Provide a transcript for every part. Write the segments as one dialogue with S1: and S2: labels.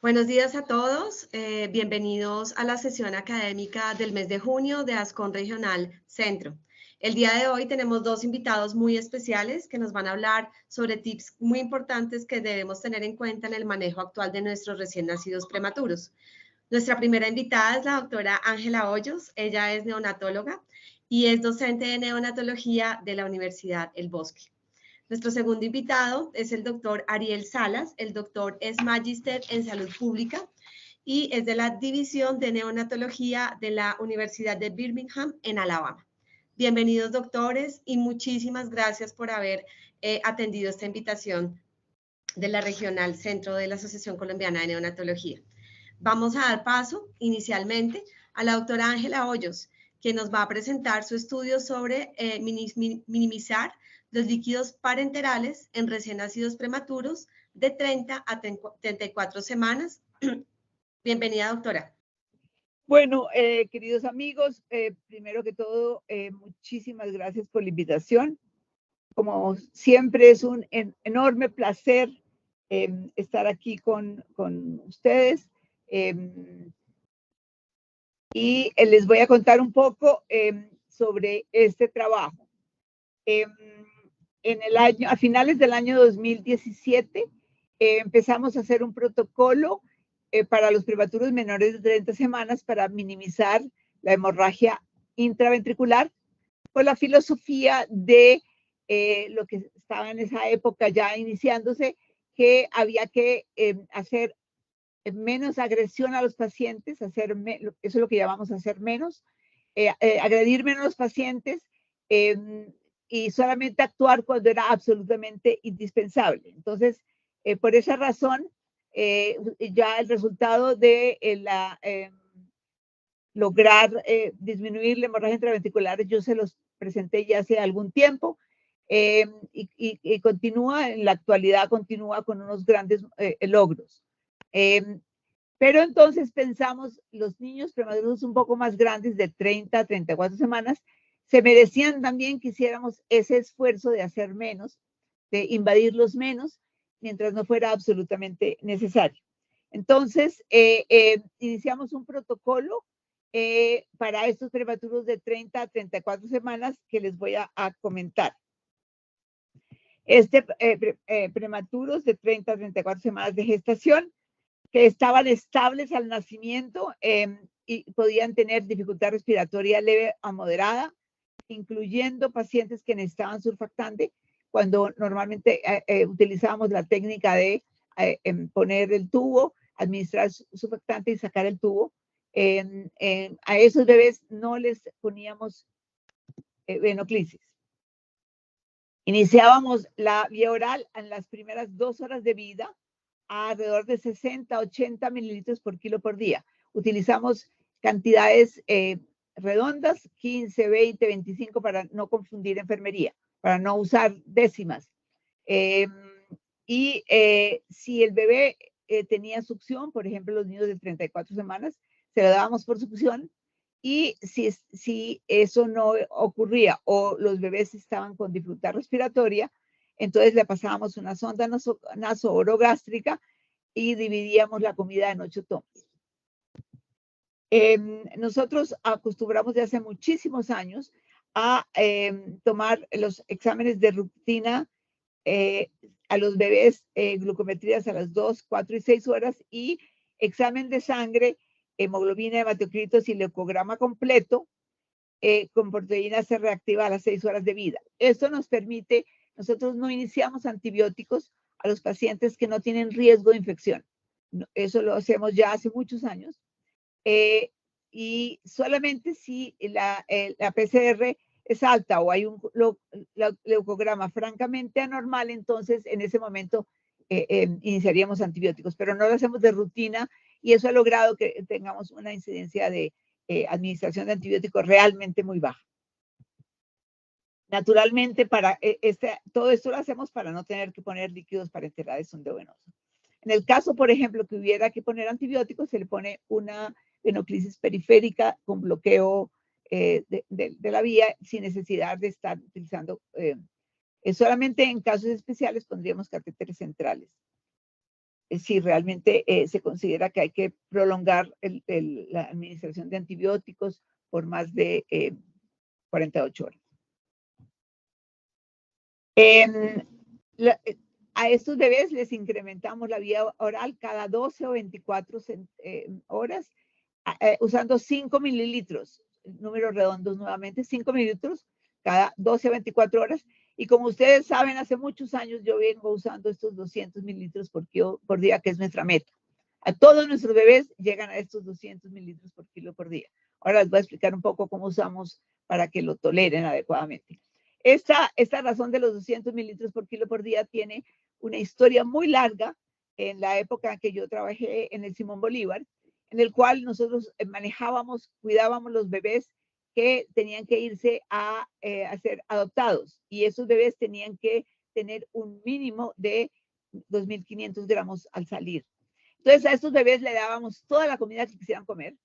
S1: Buenos días a todos, bienvenidos a la sesión académica del mes de junio de Ascon Regional Centro. El día de hoy tenemos dos invitados muy especiales que nos van a hablar sobre tips muy importantes que debemos tener en cuenta en el manejo actual de nuestros recién nacidos prematuros. Nuestra primera invitada es la doctora Ángela Hoyos, ella es neonatóloga y es docente de neonatología de la Universidad El Bosque. Nuestro segundo invitado es el doctor Ariel Salas. El doctor es magíster en salud pública y es de la División de Neonatología de la Universidad de Birmingham en Alabama. Bienvenidos, doctores, y muchísimas gracias por haber atendido esta invitación de la Regional Centro de la Asociación Colombiana de Neonatología. Vamos a dar paso inicialmente a la doctora Ángela Hoyos, que nos va a presentar su estudio sobre minimizar los líquidos parenterales en recién nacidos prematuros de 30 a 34 semanas. Bienvenida, doctora.
S2: Bueno, queridos amigos, primero que todo, muchísimas gracias por la invitación. Como siempre, es un enorme placer estar aquí con ustedes. Y les voy a contar un poco sobre este trabajo. A finales del año 2017, empezamos a hacer un protocolo para los prematuros menores de 30 semanas para minimizar la hemorragia intraventricular, con la filosofía de lo que estaba en esa época ya iniciándose, que había que hacer menos agresión a los pacientes, eso es lo que llamamos hacer menos, agredir menos a los pacientes y solamente actuar cuando era absolutamente indispensable. Entonces, por esa razón, ya el resultado de lograr disminuir la hemorragia intraventricular, yo se los presenté ya hace algún tiempo y continúa, en la actualidad continúa con unos grandes logros. Pero entonces pensamos, los niños prematuros un poco más grandes, de 30 a 34 semanas, se merecían también que hiciéramos ese esfuerzo de hacer menos, de invadirlos menos, mientras no fuera absolutamente necesario. Entonces, iniciamos un protocolo para estos prematuros de 30 a 34 semanas que les voy a comentar. Prematuros de 30 a 34 semanas de gestación que estaban estables al nacimiento y podían tener dificultad respiratoria leve a moderada, incluyendo pacientes que necesitaban surfactante, cuando normalmente utilizábamos la técnica de poner el tubo, administrar surfactante y sacar el tubo. A esos bebés no les poníamos venoclisis. Iniciábamos la vía oral en las primeras 2 horas de vida a alrededor de 60, 80 mililitros por kilo por día. Utilizamos cantidades redondas, 15, 20, 25, para no confundir enfermería, para no usar décimas. Si el bebé tenía succión, por ejemplo, los niños de 34 semanas, se lo dábamos por succión. Y si eso no ocurría o los bebés estaban con dificultad respiratoria, entonces le pasábamos una sonda nasoorogástrica y dividíamos la comida en 8 tomas. Nosotros acostumbramos de hace muchísimos años a tomar los exámenes de rutina a los bebés, glucometrías a las 2, 4 y 6 horas y examen de sangre, hemoglobina, hematocritos y leucograma completo con proteína C reactiva a las 6 horas de vida. Esto nos permite, nosotros no iniciamos antibióticos a los pacientes que no tienen riesgo de infección. Eso lo hacemos ya hace muchos años. Y solamente si la PCR es alta o hay un leucograma francamente anormal, entonces en ese momento iniciaríamos antibióticos, pero no lo hacemos de rutina y eso ha logrado que tengamos una incidencia de administración de antibióticos realmente muy baja. Naturalmente, todo esto lo hacemos para no tener que poner líquidos parenterales endovenosos. En el caso, por ejemplo, que hubiera que poner antibióticos, se le pone una venoclisis periférica con bloqueo de la vía sin necesidad de estar utilizando, solamente en casos especiales pondríamos catéteres centrales. si realmente se considera que hay que prolongar la administración de antibióticos por más de 48 horas. A estos bebés les incrementamos la vía oral cada 12 o 24 horas usando 5 mililitros, números redondos nuevamente, 5 mililitros cada 12 o 24 horas. Y como ustedes saben, hace muchos años yo vengo usando estos 200 mililitros por día, que es nuestra meta. A todos nuestros bebés llegan a estos 200 mililitros por kilo por día. Ahora les voy a explicar un poco cómo usamos para que lo toleren adecuadamente. Esta razón de los 200 mililitros por kilo por día tiene una historia muy larga en la época en que yo trabajé en el Simón Bolívar, en el cual nosotros cuidábamos los bebés que tenían que irse a ser adoptados, y esos bebés tenían que tener un mínimo de 2.500 gramos al salir. Entonces a estos bebés le dábamos toda la comida que quisieran comer.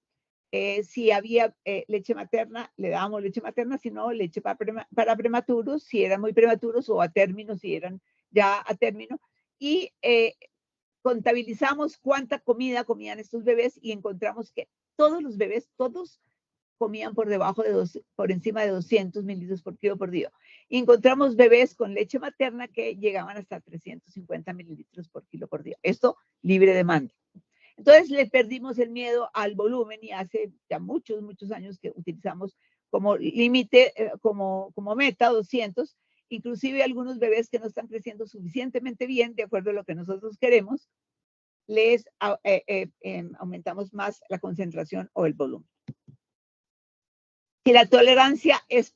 S2: Si había leche materna, le dábamos leche materna, si no, leche para prematuros, si eran muy prematuros, o a término, si eran ya a término. Y contabilizamos cuánta comida comían estos bebés y encontramos que todos los bebés, todos comían por encima de 200 mililitros por kilo por día. Y encontramos bebés con leche materna que llegaban hasta 350 mililitros por kilo por día. Esto libre demanda. Entonces le perdimos el miedo al volumen, y hace ya muchos años que utilizamos como límite, como meta 200. Inclusive algunos bebés que no están creciendo suficientemente bien, de acuerdo a lo que nosotros queremos, les aumentamos más la concentración o el volumen. Si la tolerancia es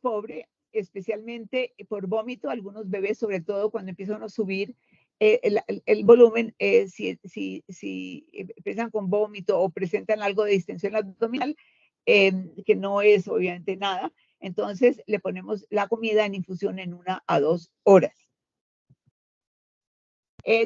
S2: pobre, especialmente por vómito, algunos bebés, sobre todo cuando empiezan a subir el volumen, si empiezan con vómito o presentan algo de distensión abdominal, que no es obviamente nada, entonces le ponemos la comida en infusión en 1 a 2 horas.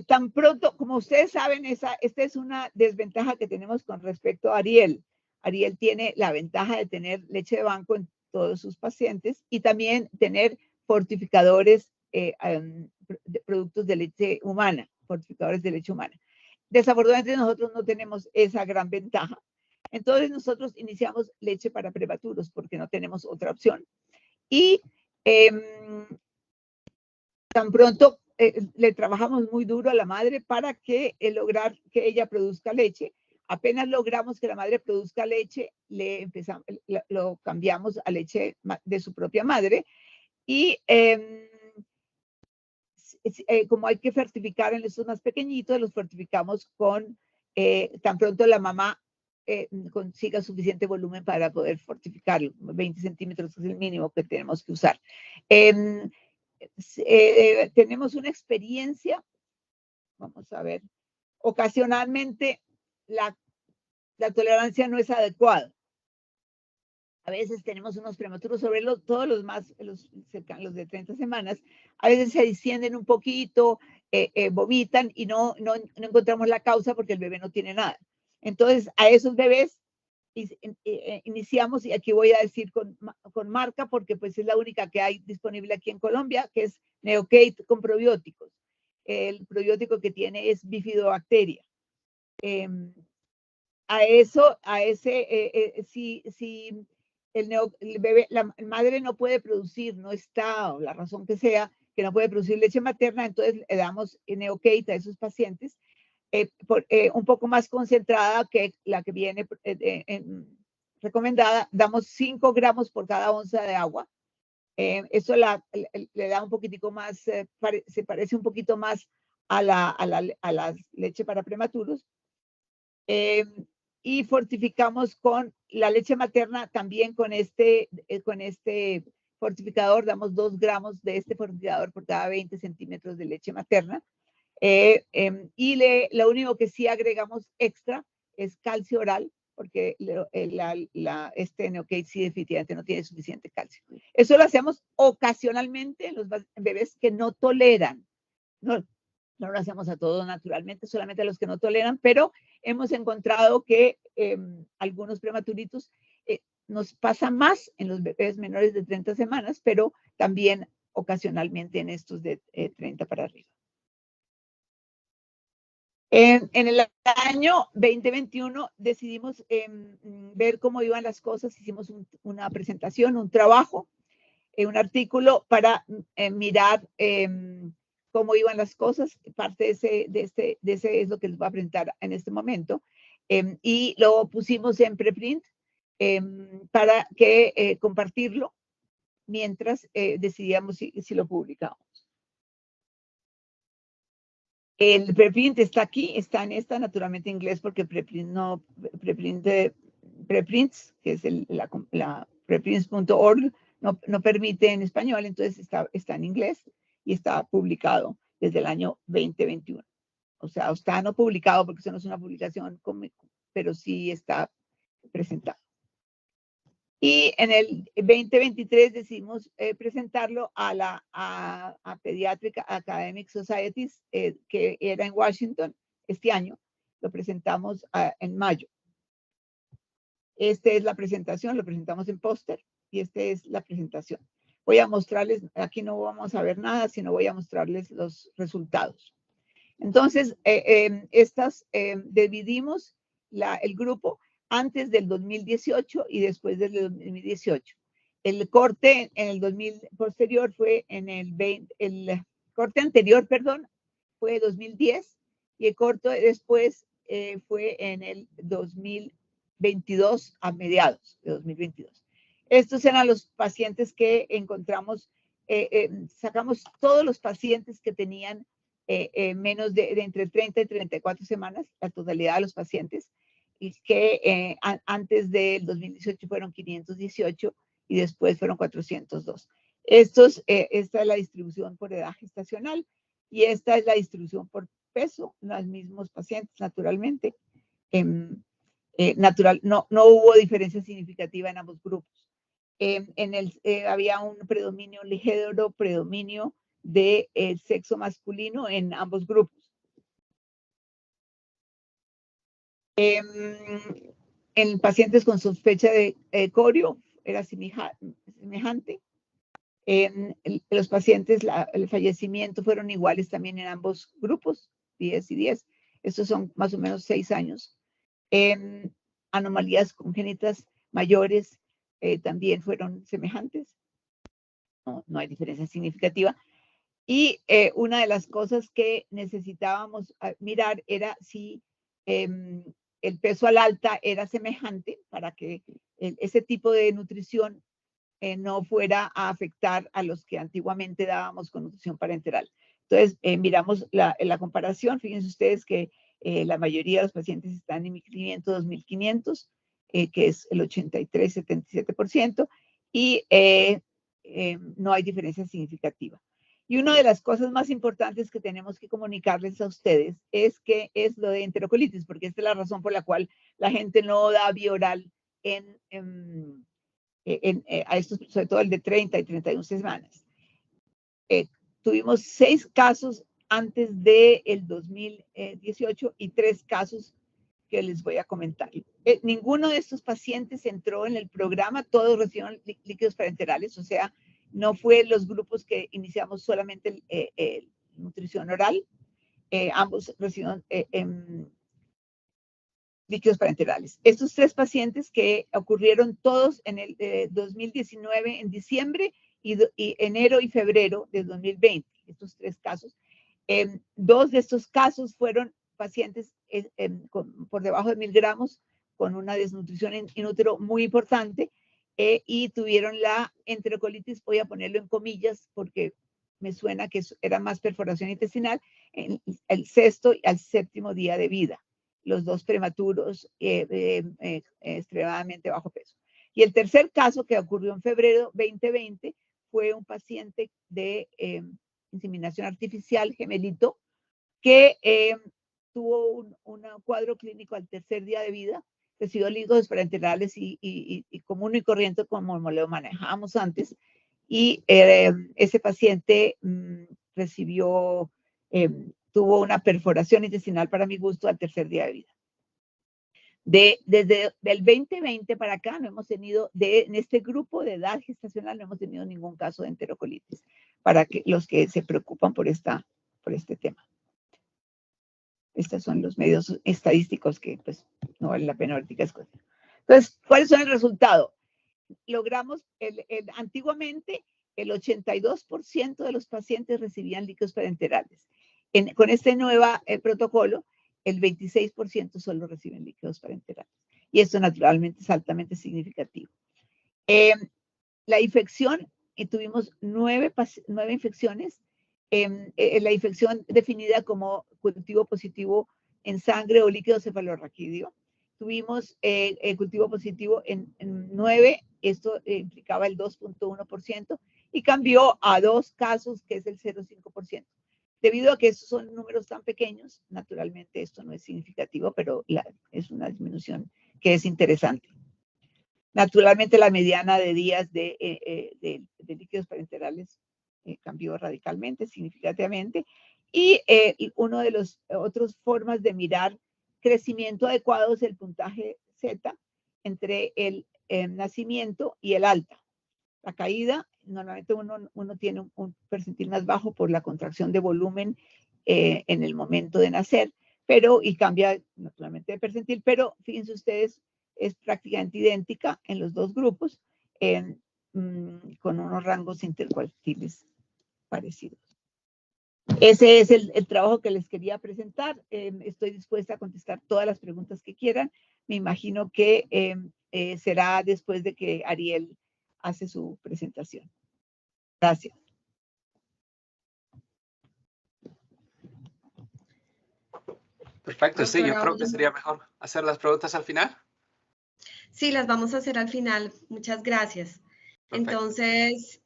S2: Tan pronto, como ustedes saben, esta es una desventaja que tenemos con respecto a Ariel. Ariel tiene la ventaja de tener leche de banco en todos sus pacientes, y también tener fortificadores, productos de leche humana, fortificadores de leche humana. Desafortunadamente nosotros no tenemos esa gran ventaja. Entonces nosotros iniciamos leche para prematuros porque no tenemos otra opción. Y tan pronto le trabajamos muy duro a la madre para que lograr que ella produzca leche. Apenas logramos que la madre produzca leche, lo cambiamos a leche de su propia madre. Y como hay que fortificar en estos más pequeñitos, los fortificamos con, tan pronto la mamá consiga suficiente volumen para poder fortificarlo. 20 centímetros es el mínimo que tenemos que usar. Tenemos una experiencia, vamos a ver, ocasionalmente la tolerancia no es adecuada. A veces tenemos unos prematuros, sobre todos los de 30 semanas, a veces se descienden un poquito, vomitan, y no encontramos la causa porque el bebé no tiene nada. Entonces, a esos bebés iniciamos, y aquí voy a decir con marca porque pues es la única que hay disponible aquí en Colombia, que es Neocate con probióticos. El probiótico que tiene es bifidobacteria. Si el bebé, la madre no puede producir, no está, o la razón que sea, que no puede producir leche materna, entonces le damos Neocate a esos pacientes, un poco más concentrada que la que viene recomendada. Damos 5 gramos por cada onza de agua. Eso le da un poquitico más, se parece un poquito más a la leche para prematuros. Y fortificamos con la leche materna también con este fortificador. Damos 2 gramos de este fortificador por cada 20 centímetros de leche materna. Y lo único que sí agregamos extra es calcio oral, porque este Neocate sí definitivamente no tiene suficiente calcio. Eso lo hacemos ocasionalmente en los bebés que no toleran. No lo hacemos a todos naturalmente, solamente a los que no toleran, pero hemos encontrado que algunos prematuritos nos pasa más en los bebés menores de 30 semanas, pero también ocasionalmente en estos de 30 para arriba. En el año 2021 decidimos ver cómo iban las cosas. Hicimos una presentación, un trabajo, un artículo para mirar cómo iban las cosas. Parte de ese es lo que les voy a presentar en este momento. Y lo pusimos en preprint para que compartirlo mientras decidíamos si lo publicamos. El preprint está aquí, está en esta, naturalmente en inglés, porque preprint no, preprints, que es la preprints.org, no permite en español, entonces está en inglés y está publicado desde el año 2021. O sea, está no publicado porque eso no es una publicación, pero sí está presentado. Y en el 2023 decidimos presentarlo a Pediatric Academic Societies, que era en Washington este año. Lo presentamos en mayo. Esta es la presentación, lo presentamos en póster y esta es la presentación. Voy a mostrarles, aquí no vamos a ver nada, sino voy a mostrarles los resultados. Entonces, dividimos el grupo antes del 2018 y después del 2018. El corte en el 2000 posterior fue en el corte anterior, perdón, fue 2010 y el corte después fue en el 2022, a mediados de 2022. Estos eran los pacientes que encontramos, sacamos todos los pacientes que tenían menos de entre 30 y 34 semanas, la totalidad de los pacientes, y que antes del 2018 fueron 518 y después fueron 402. Esta es la distribución por edad gestacional y esta es la distribución por peso, los mismos pacientes, naturalmente. No hubo diferencia significativa en ambos grupos. Había un predominio, ligero predominio de sexo masculino en ambos grupos. En pacientes con sospecha de corio era semejante. Los pacientes, el fallecimiento fueron iguales también en ambos grupos, 10 y 10. Estos son más o menos 6 años. Anomalías congénitas mayores también fueron semejantes. No hay diferencia significativa. Y una de las cosas que necesitábamos mirar era si el peso al alta era semejante para que ese tipo de nutrición no fuera a afectar a los que antiguamente dábamos con nutrición parenteral. Entonces, miramos la comparación. Fíjense ustedes que la mayoría de los pacientes están en 1500, 2500, que es el 83-77%, y no hay diferencia significativa. Y una de las cosas más importantes que tenemos que comunicarles a ustedes es que es lo de enterocolitis, porque esta es la razón por la cual la gente no da bioral a estos, sobre todo el de 30 y 31 semanas. Tuvimos 6 casos antes del 2018 y 3 casos que les voy a comentar. Ninguno de estos pacientes entró en el programa, todos recibieron líquidos parenterales, o sea, no fue los grupos que iniciamos solamente nutrición oral, ambos recibieron líquidos parenterales. Estos 3 pacientes que ocurrieron todos en el 2019, en diciembre, y enero y febrero de 2020, estos 3 casos. 2 de estos casos fueron pacientes por debajo de 1000 gramos con una desnutrición in útero muy importante y tuvieron la enterocolitis, voy a ponerlo en comillas porque me suena que era más perforación intestinal, en el 6º y al 7º día de vida. Los 2 prematuros extremadamente bajo peso. Y el tercer caso que ocurrió en febrero 2020 fue un paciente de inseminación artificial gemelito que tuvo un cuadro clínico al tercer día de vida, recibió líquidos parenterales y común y corriente como lo manejábamos antes. Y ese paciente tuvo una perforación intestinal para mi gusto al tercer día de vida. Desde el 2020 para acá no hemos tenido, en este grupo de edad gestacional no hemos tenido ningún caso de enterocolitis, para los que se preocupan por este tema. Estos son los medios estadísticos que pues no vale la pena ahorita escoger. Entonces, ¿cuáles son el resultado? Logramos, antiguamente, el 82% de los pacientes recibían líquidos parenterales. Con este nuevo protocolo, el 26% solo reciben líquidos parenterales. Y esto naturalmente es altamente significativo. La infección, tuvimos 9 infecciones. La infección definida como cultivo positivo en sangre o líquido cefalorraquídeo. Tuvimos cultivo positivo en 9, esto implicaba el 2.1%, y cambió a 2 casos, que es el 0.5%. Debido a que estos son números tan pequeños, naturalmente esto no es significativo, pero es una disminución que es interesante. Naturalmente la mediana de días de líquidos parenterales cambió radicalmente, significativamente, y uno de los otros formas de mirar crecimiento adecuado es el puntaje Z entre el nacimiento y el alta. La caída, normalmente uno tiene un percentil más bajo por la contracción de volumen en el momento de nacer, y cambia naturalmente de percentil, pero fíjense ustedes, es prácticamente idéntica en los dos grupos, con unos rangos intercuartiles parecidos. Ese es el trabajo que les quería presentar. Estoy dispuesta a contestar todas las preguntas que quieran. Me imagino que será después de que Ariel hace su presentación. Gracias.
S3: Perfecto, sí, yo creo que sería mejor hacer las preguntas al final.
S1: Sí, las vamos a hacer al final. Muchas gracias. Perfecto. Entonces,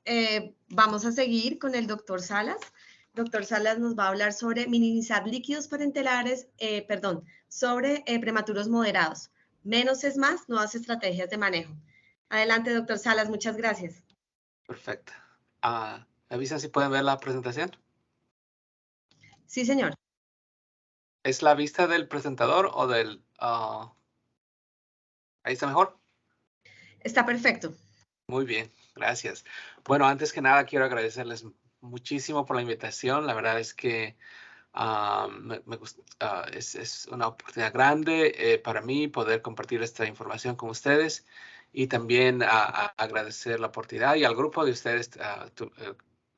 S1: vamos a seguir con el doctor Salas. Doctor Salas nos va a hablar sobre minimizar líquidos parentelares, sobre prematuros moderados. Menos es más, nuevas estrategias de manejo. Adelante, doctor Salas, muchas gracias.
S3: Perfecto. ¿Avisan si pueden ver la presentación?
S1: Sí, señor.
S3: ¿Es la vista del presentador o del... ¿Ahí está mejor?
S1: Está perfecto.
S3: Muy bien, gracias. Bueno, antes que nada quiero agradecerles muchísimo por la invitación. La verdad es que es una oportunidad grande para mí poder compartir esta información con ustedes, y también agradecer la oportunidad y al grupo de ustedes. Tuve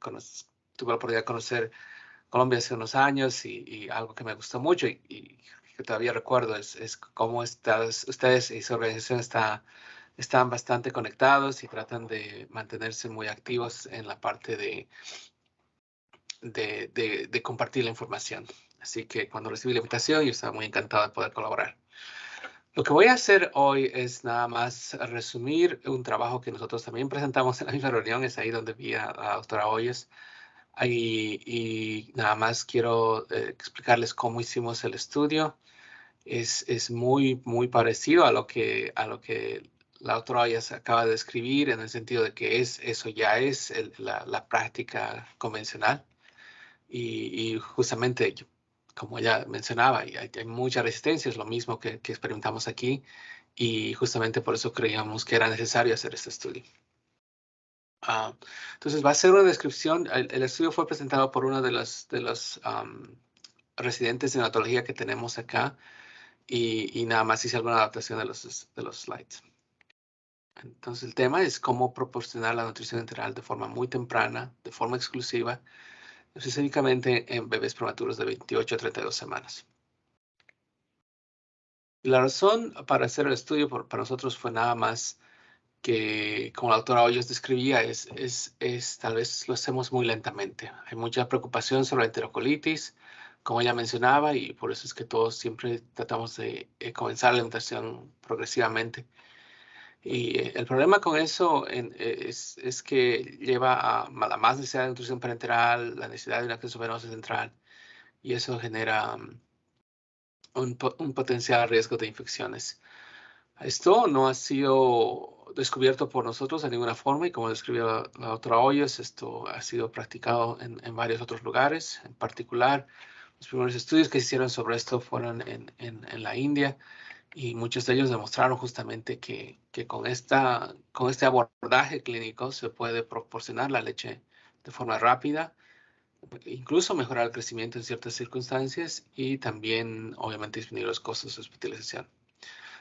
S3: la oportunidad de conocer Colombia hace unos años, y algo que me gustó mucho y que todavía recuerdo es cómo ustedes y su organización están bastante conectados y tratan de mantenerse muy activos en la parte de compartir la información. Así que cuando recibí la invitación, yo estaba muy encantado de poder colaborar. Lo que voy a hacer hoy es nada más resumir un trabajo que nosotros también presentamos en la misma reunión. Es ahí donde vi a la doctora Hoyos. Y nada más quiero explicarles cómo hicimos el estudio. Es muy parecido a lo que la doctora Hoyos acaba de describir, en el sentido de que eso ya es la práctica convencional. Y justamente, como ella mencionaba, hay mucha resistencia, es lo mismo que experimentamos aquí, y justamente por eso creíamos que era necesario hacer este estudio. Entonces va a ser una descripción. El estudio fue presentado por uno de los residentes de neonatología que tenemos acá, y nada más hice alguna adaptación de los slides. Entonces el tema es cómo proporcionar la nutrición enteral de forma muy temprana, de forma exclusiva, específicamente en bebés prematuros de 28 a 32 semanas. Y la razón para hacer el estudio para nosotros fue nada más que, como la doctora Hoyos describía, tal vez lo hacemos muy lentamente. Hay mucha preocupación sobre la enterocolitis, como ella mencionaba, y por eso es que todos siempre tratamos de comenzar la alimentación progresivamente. Y el problema con eso es que lleva a la más necesidad de nutrición parenteral, la necesidad de un acceso venoso central, y eso genera un potencial riesgo de infecciones. Esto no ha sido descubierto por nosotros de ninguna forma, y como describió la doctora Hoyos, esto ha sido practicado en varios otros lugares. En particular, los primeros estudios que se hicieron sobre esto fueron en la India, y muchos de ellos demostraron justamente que con este abordaje clínico se puede proporcionar la leche de forma rápida, incluso mejorar el crecimiento en ciertas circunstancias y también, obviamente, disminuir los costos de hospitalización.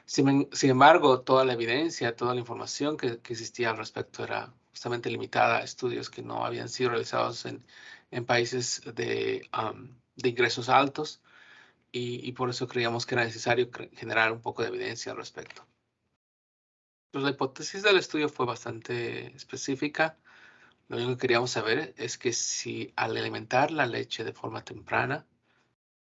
S3: Sin embargo, toda la evidencia, toda la información que existía al respecto era justamente limitada a estudios que no habían sido realizados en países de ingresos altos y por eso creíamos que era necesario generar un poco de evidencia al respecto. Pues la hipótesis del estudio fue bastante específica. Lo único que queríamos saber es que si al alimentar la leche de forma temprana,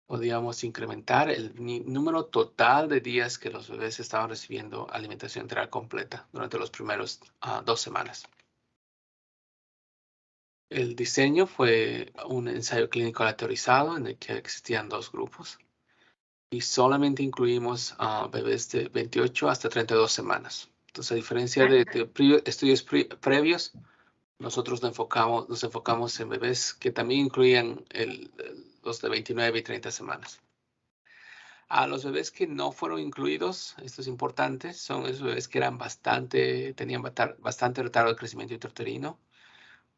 S3: podíamos incrementar el número total de días que los bebés estaban recibiendo alimentación enteral completa durante los primeros 2 semanas. El diseño fue un ensayo clínico aleatorizado en el que existían 2 grupos y solamente incluimos a bebés de 28 hasta 32 semanas. Entonces, a diferencia de estudios previos, nosotros nos enfocamos en bebés que también incluían los de 29 y 30 semanas. A los bebés que no fueron incluidos, esto es importante, son esos bebés que tenían bastante retardo de crecimiento intrauterino.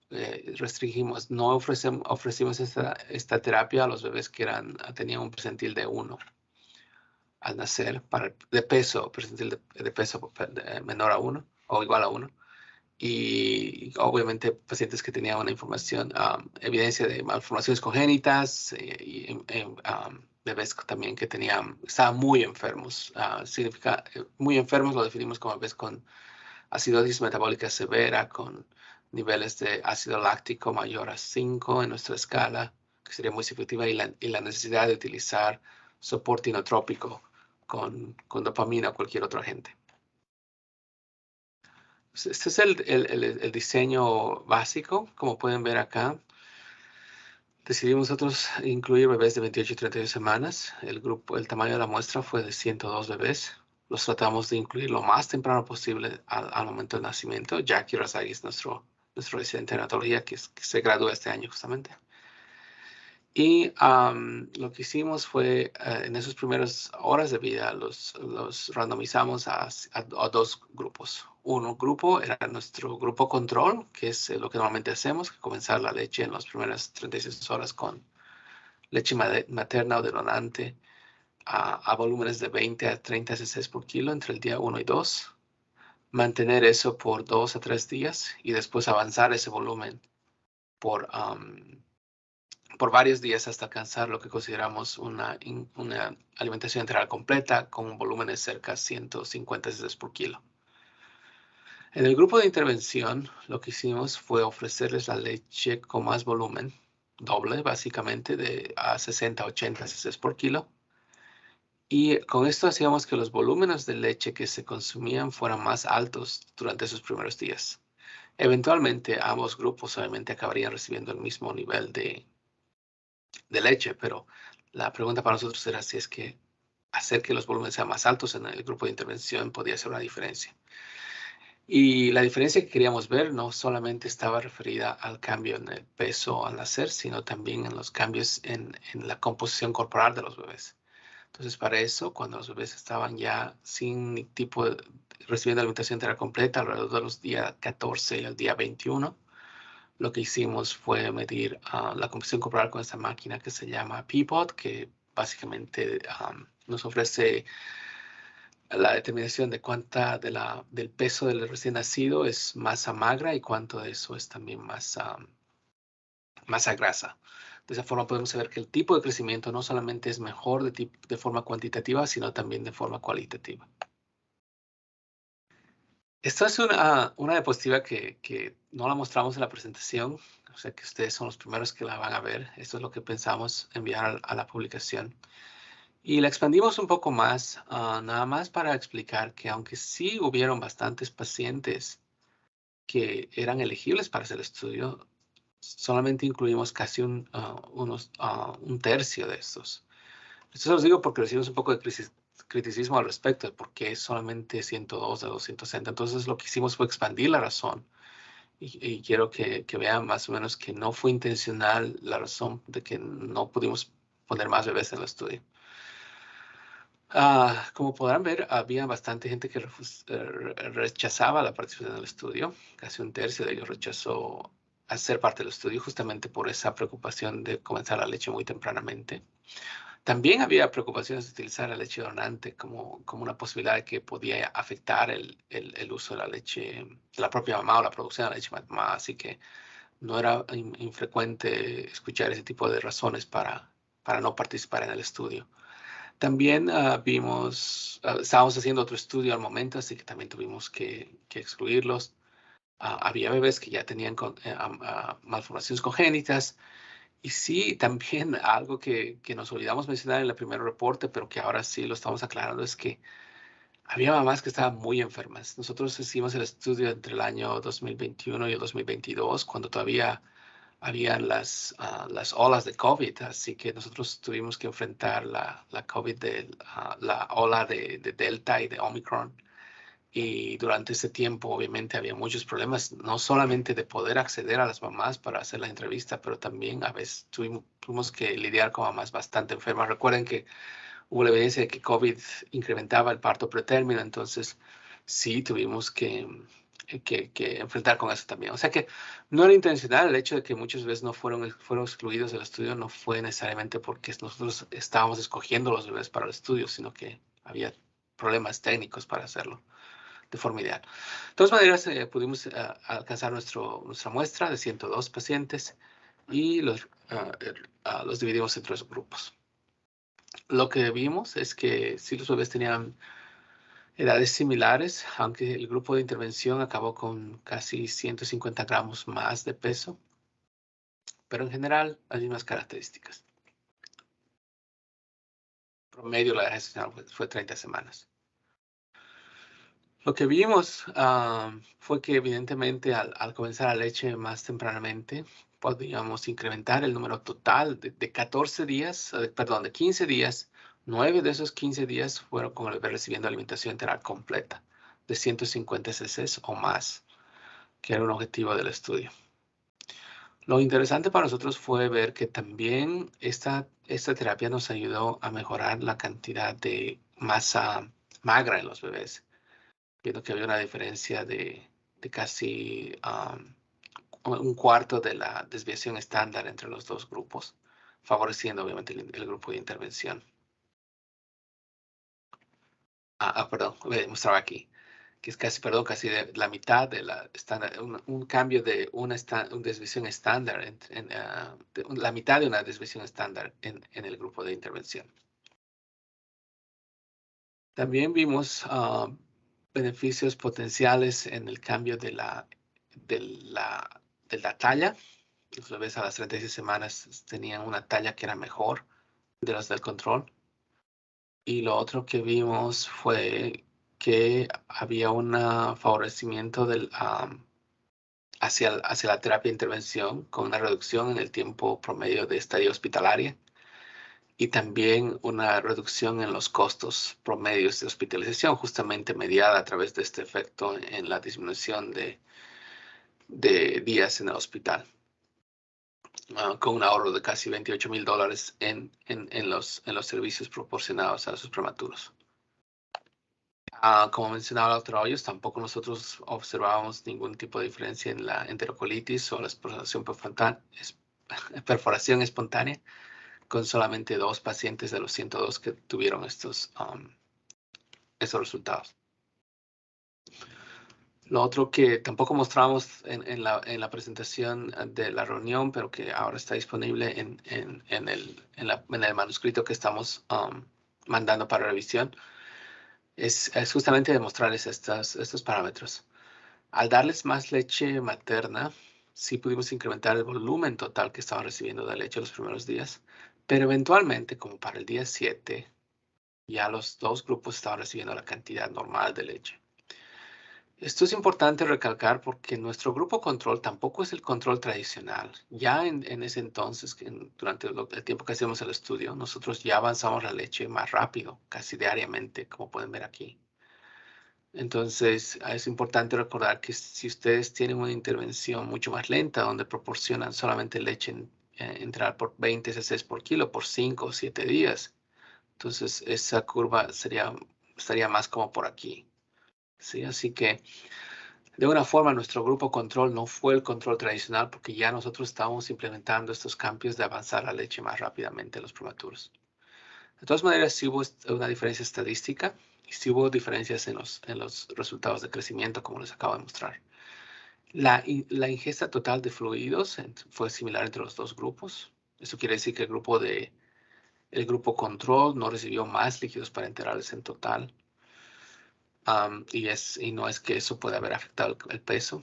S3: Restringimos, no ofrecimos esta terapia a los bebés que tenían un percentil de 1 al nacer, de peso, percentil de peso menor a 1 o igual a 1. Y obviamente pacientes que tenían una evidencia de malformaciones congénitas bebés también que estaban muy enfermos. Muy enfermos lo definimos como bebés con acidosis metabólica severa, con niveles de ácido láctico mayor a 5 en nuestra escala, que sería muy significativa, y la necesidad de utilizar soporte inotrópico con dopamina o cualquier otro agente. Este es el diseño básico, como pueden ver acá. Decidimos nosotros incluir bebés de 28 y 32 semanas. El tamaño de la muestra fue de 102 bebés. Los tratamos de incluir lo más temprano posible al momento del nacimiento. Jackie Razagui es nuestro residente de neonatología que se gradúa este año justamente. Y lo que hicimos fue, en esas primeras horas de vida, los randomizamos a 2 grupos. Un grupo era nuestro grupo control, que es lo que normalmente hacemos, que comenzar la leche en las primeras 36 horas con leche materna o de donante a volúmenes de 20 a 30 cc por kilo entre el día 1 y 2. Mantener eso por 2 a 3 días y después avanzar ese volumen por varios días hasta alcanzar lo que consideramos una alimentación enteral completa con volúmenes cerca de 150 cc por kilo. En el grupo de intervención, lo que hicimos fue ofrecerles la leche con más volumen, doble básicamente, de a 60 a 80 cc por kilo. Y con esto hacíamos que los volúmenes de leche que se consumían fueran más altos durante esos primeros días. Eventualmente, ambos grupos obviamente acabarían recibiendo el mismo nivel de leche, pero la pregunta para nosotros era si es que hacer que los volúmenes sean más altos en el grupo de intervención podía ser una diferencia. Y la diferencia que queríamos ver no solamente estaba referida al cambio en el peso al nacer, sino también en los cambios en la composición corporal de los bebés. Entonces, para eso, cuando los bebés estaban ya sin recibiendo alimentación enteral completa, alrededor de los días 14 y el día 21, lo que hicimos fue medir la composición corporal con esta máquina que se llama Peapod, que básicamente nos ofrece la determinación de cuánta del peso del recién nacido es masa magra y cuánto de eso es también masa grasa. De esa forma podemos saber que el tipo de crecimiento no solamente es mejor de forma cuantitativa, sino también de forma cualitativa. Esta es una diapositiva que no la mostramos en la presentación, o sea que ustedes son los primeros que la van a ver. Esto es lo que pensamos enviar a la publicación. Y la expandimos un poco más, nada más para explicar que aunque sí hubieron bastantes pacientes que eran elegibles para hacer el estudio, solamente incluimos casi un tercio de estos. Esto se los digo porque recibimos un poco de criticismo al respecto de por qué solamente 102 de 260. Entonces lo que hicimos fue expandir la razón y quiero que vean más o menos que no fue intencional la razón de que no pudimos poner más bebés en el estudio. Como podrán ver, había bastante gente que rechazaba la participación en el estudio. Casi un tercio de ellos rechazó ser parte del estudio justamente por esa preocupación de comenzar la leche muy tempranamente. También había preocupaciones de utilizar la leche donante como una posibilidad que podía afectar el uso de la leche de la propia mamá o la producción de la leche de mamá, así que no era infrecuente escuchar ese tipo de razones para no participar en el estudio. También estábamos haciendo otro estudio al momento, así que también tuvimos que excluirlos. Había bebés que ya tenían malformaciones congénitas. Y sí, también algo que nos olvidamos mencionar en el primer reporte, pero que ahora sí lo estamos aclarando, es que había mamás que estaban muy enfermas. Nosotros hicimos el estudio entre el año 2021 y el 2022, cuando todavía habían las olas de COVID, así que nosotros tuvimos que enfrentar la COVID, la ola de Delta y de Omicron. Y durante ese tiempo, obviamente, había muchos problemas, no solamente de poder acceder a las mamás para hacer la entrevista, pero también a veces tuvimos que lidiar con mamás bastante enfermas. Recuerden que hubo la evidencia de que COVID incrementaba el parto pretérmino, entonces sí tuvimos que enfrentar con eso también. O sea que no era intencional el hecho de que muchas veces no fueron excluidos del estudio, no fue necesariamente porque nosotros estábamos escogiendo los bebés para el estudio, sino que había problemas técnicos para hacerlo de forma ideal. De todas maneras, pudimos alcanzar nuestra muestra de 102 pacientes y los dividimos en 3 grupos. Lo que vimos es que sí, los bebés tenían edades similares, aunque el grupo de intervención acabó con casi 150 gramos más de peso, pero en general las mismas características. Promedio la edad gestacional fue 30 semanas. Lo que vimos fue que evidentemente al comenzar la leche más tempranamente, podíamos incrementar el número total de 14 días, perdón, de 15 días. 9 de esos 15 días fueron con el bebé recibiendo alimentación enteral completa, de 150 cc o más, que era un objetivo del estudio. Lo interesante para nosotros fue ver que también esta terapia nos ayudó a mejorar la cantidad de masa magra en los bebés, viendo que había una diferencia de casi un cuarto de la desviación estándar entre los dos grupos, favoreciendo obviamente el grupo de intervención. Perdón, me mostraba aquí, que es casi de la mitad de la estándar, un cambio de una desviación estándar, la mitad de una desviación estándar en el grupo de intervención. También vimos beneficios potenciales en el cambio de la talla. Los bebés a las 36 semanas tenían una talla que era mejor de las del control. Y lo otro que vimos fue que había un favorecimiento hacia la terapia de intervención con una reducción en el tiempo promedio de estadía hospitalaria y también una reducción en los costos promedios de hospitalización, justamente mediada a través de este efecto en la disminución de días en el hospital, con un ahorro de casi $28,000 en los servicios proporcionados a sus prematuros. Como mencionaba la doctora Hoyos, tampoco nosotros observábamos ningún tipo de diferencia en la enterocolitis o la perforación espontánea, con solamente 2 pacientes de los 102 que tuvieron estos resultados. Lo otro que tampoco mostramos en la presentación de la reunión, pero que ahora está disponible en el manuscrito que estamos mandando para revisión, es justamente demostrarles estos parámetros. Al darles más leche materna, sí pudimos incrementar el volumen total que estaban recibiendo de leche los primeros días, pero eventualmente, como para el día 7, ya los 2 grupos estaban recibiendo la cantidad normal de leche. Esto es importante recalcar porque nuestro grupo control tampoco es el control tradicional. Ya en ese entonces, durante el tiempo que hacíamos el estudio, nosotros ya avanzamos la leche más rápido, casi diariamente, como pueden ver aquí. Entonces, es importante recordar que si ustedes tienen una intervención mucho más lenta, donde proporcionan solamente leche entrar por 20 cc por kilo por 5 o 7 días, entonces esa curva estaría más como por aquí. ¿Sí? Así que De una forma, nuestro grupo control no fue el control tradicional porque ya nosotros estábamos implementando estos cambios de avanzar la leche más rápidamente en los prematuros. De todas maneras, sí hubo una diferencia estadística y sí hubo diferencias en los resultados de crecimiento, como les acabo de mostrar. La ingesta total de fluidos fue similar entre los dos grupos. Eso quiere decir que el grupo control no recibió más líquidos parenterales en total. Y no es que eso pueda haber afectado el peso.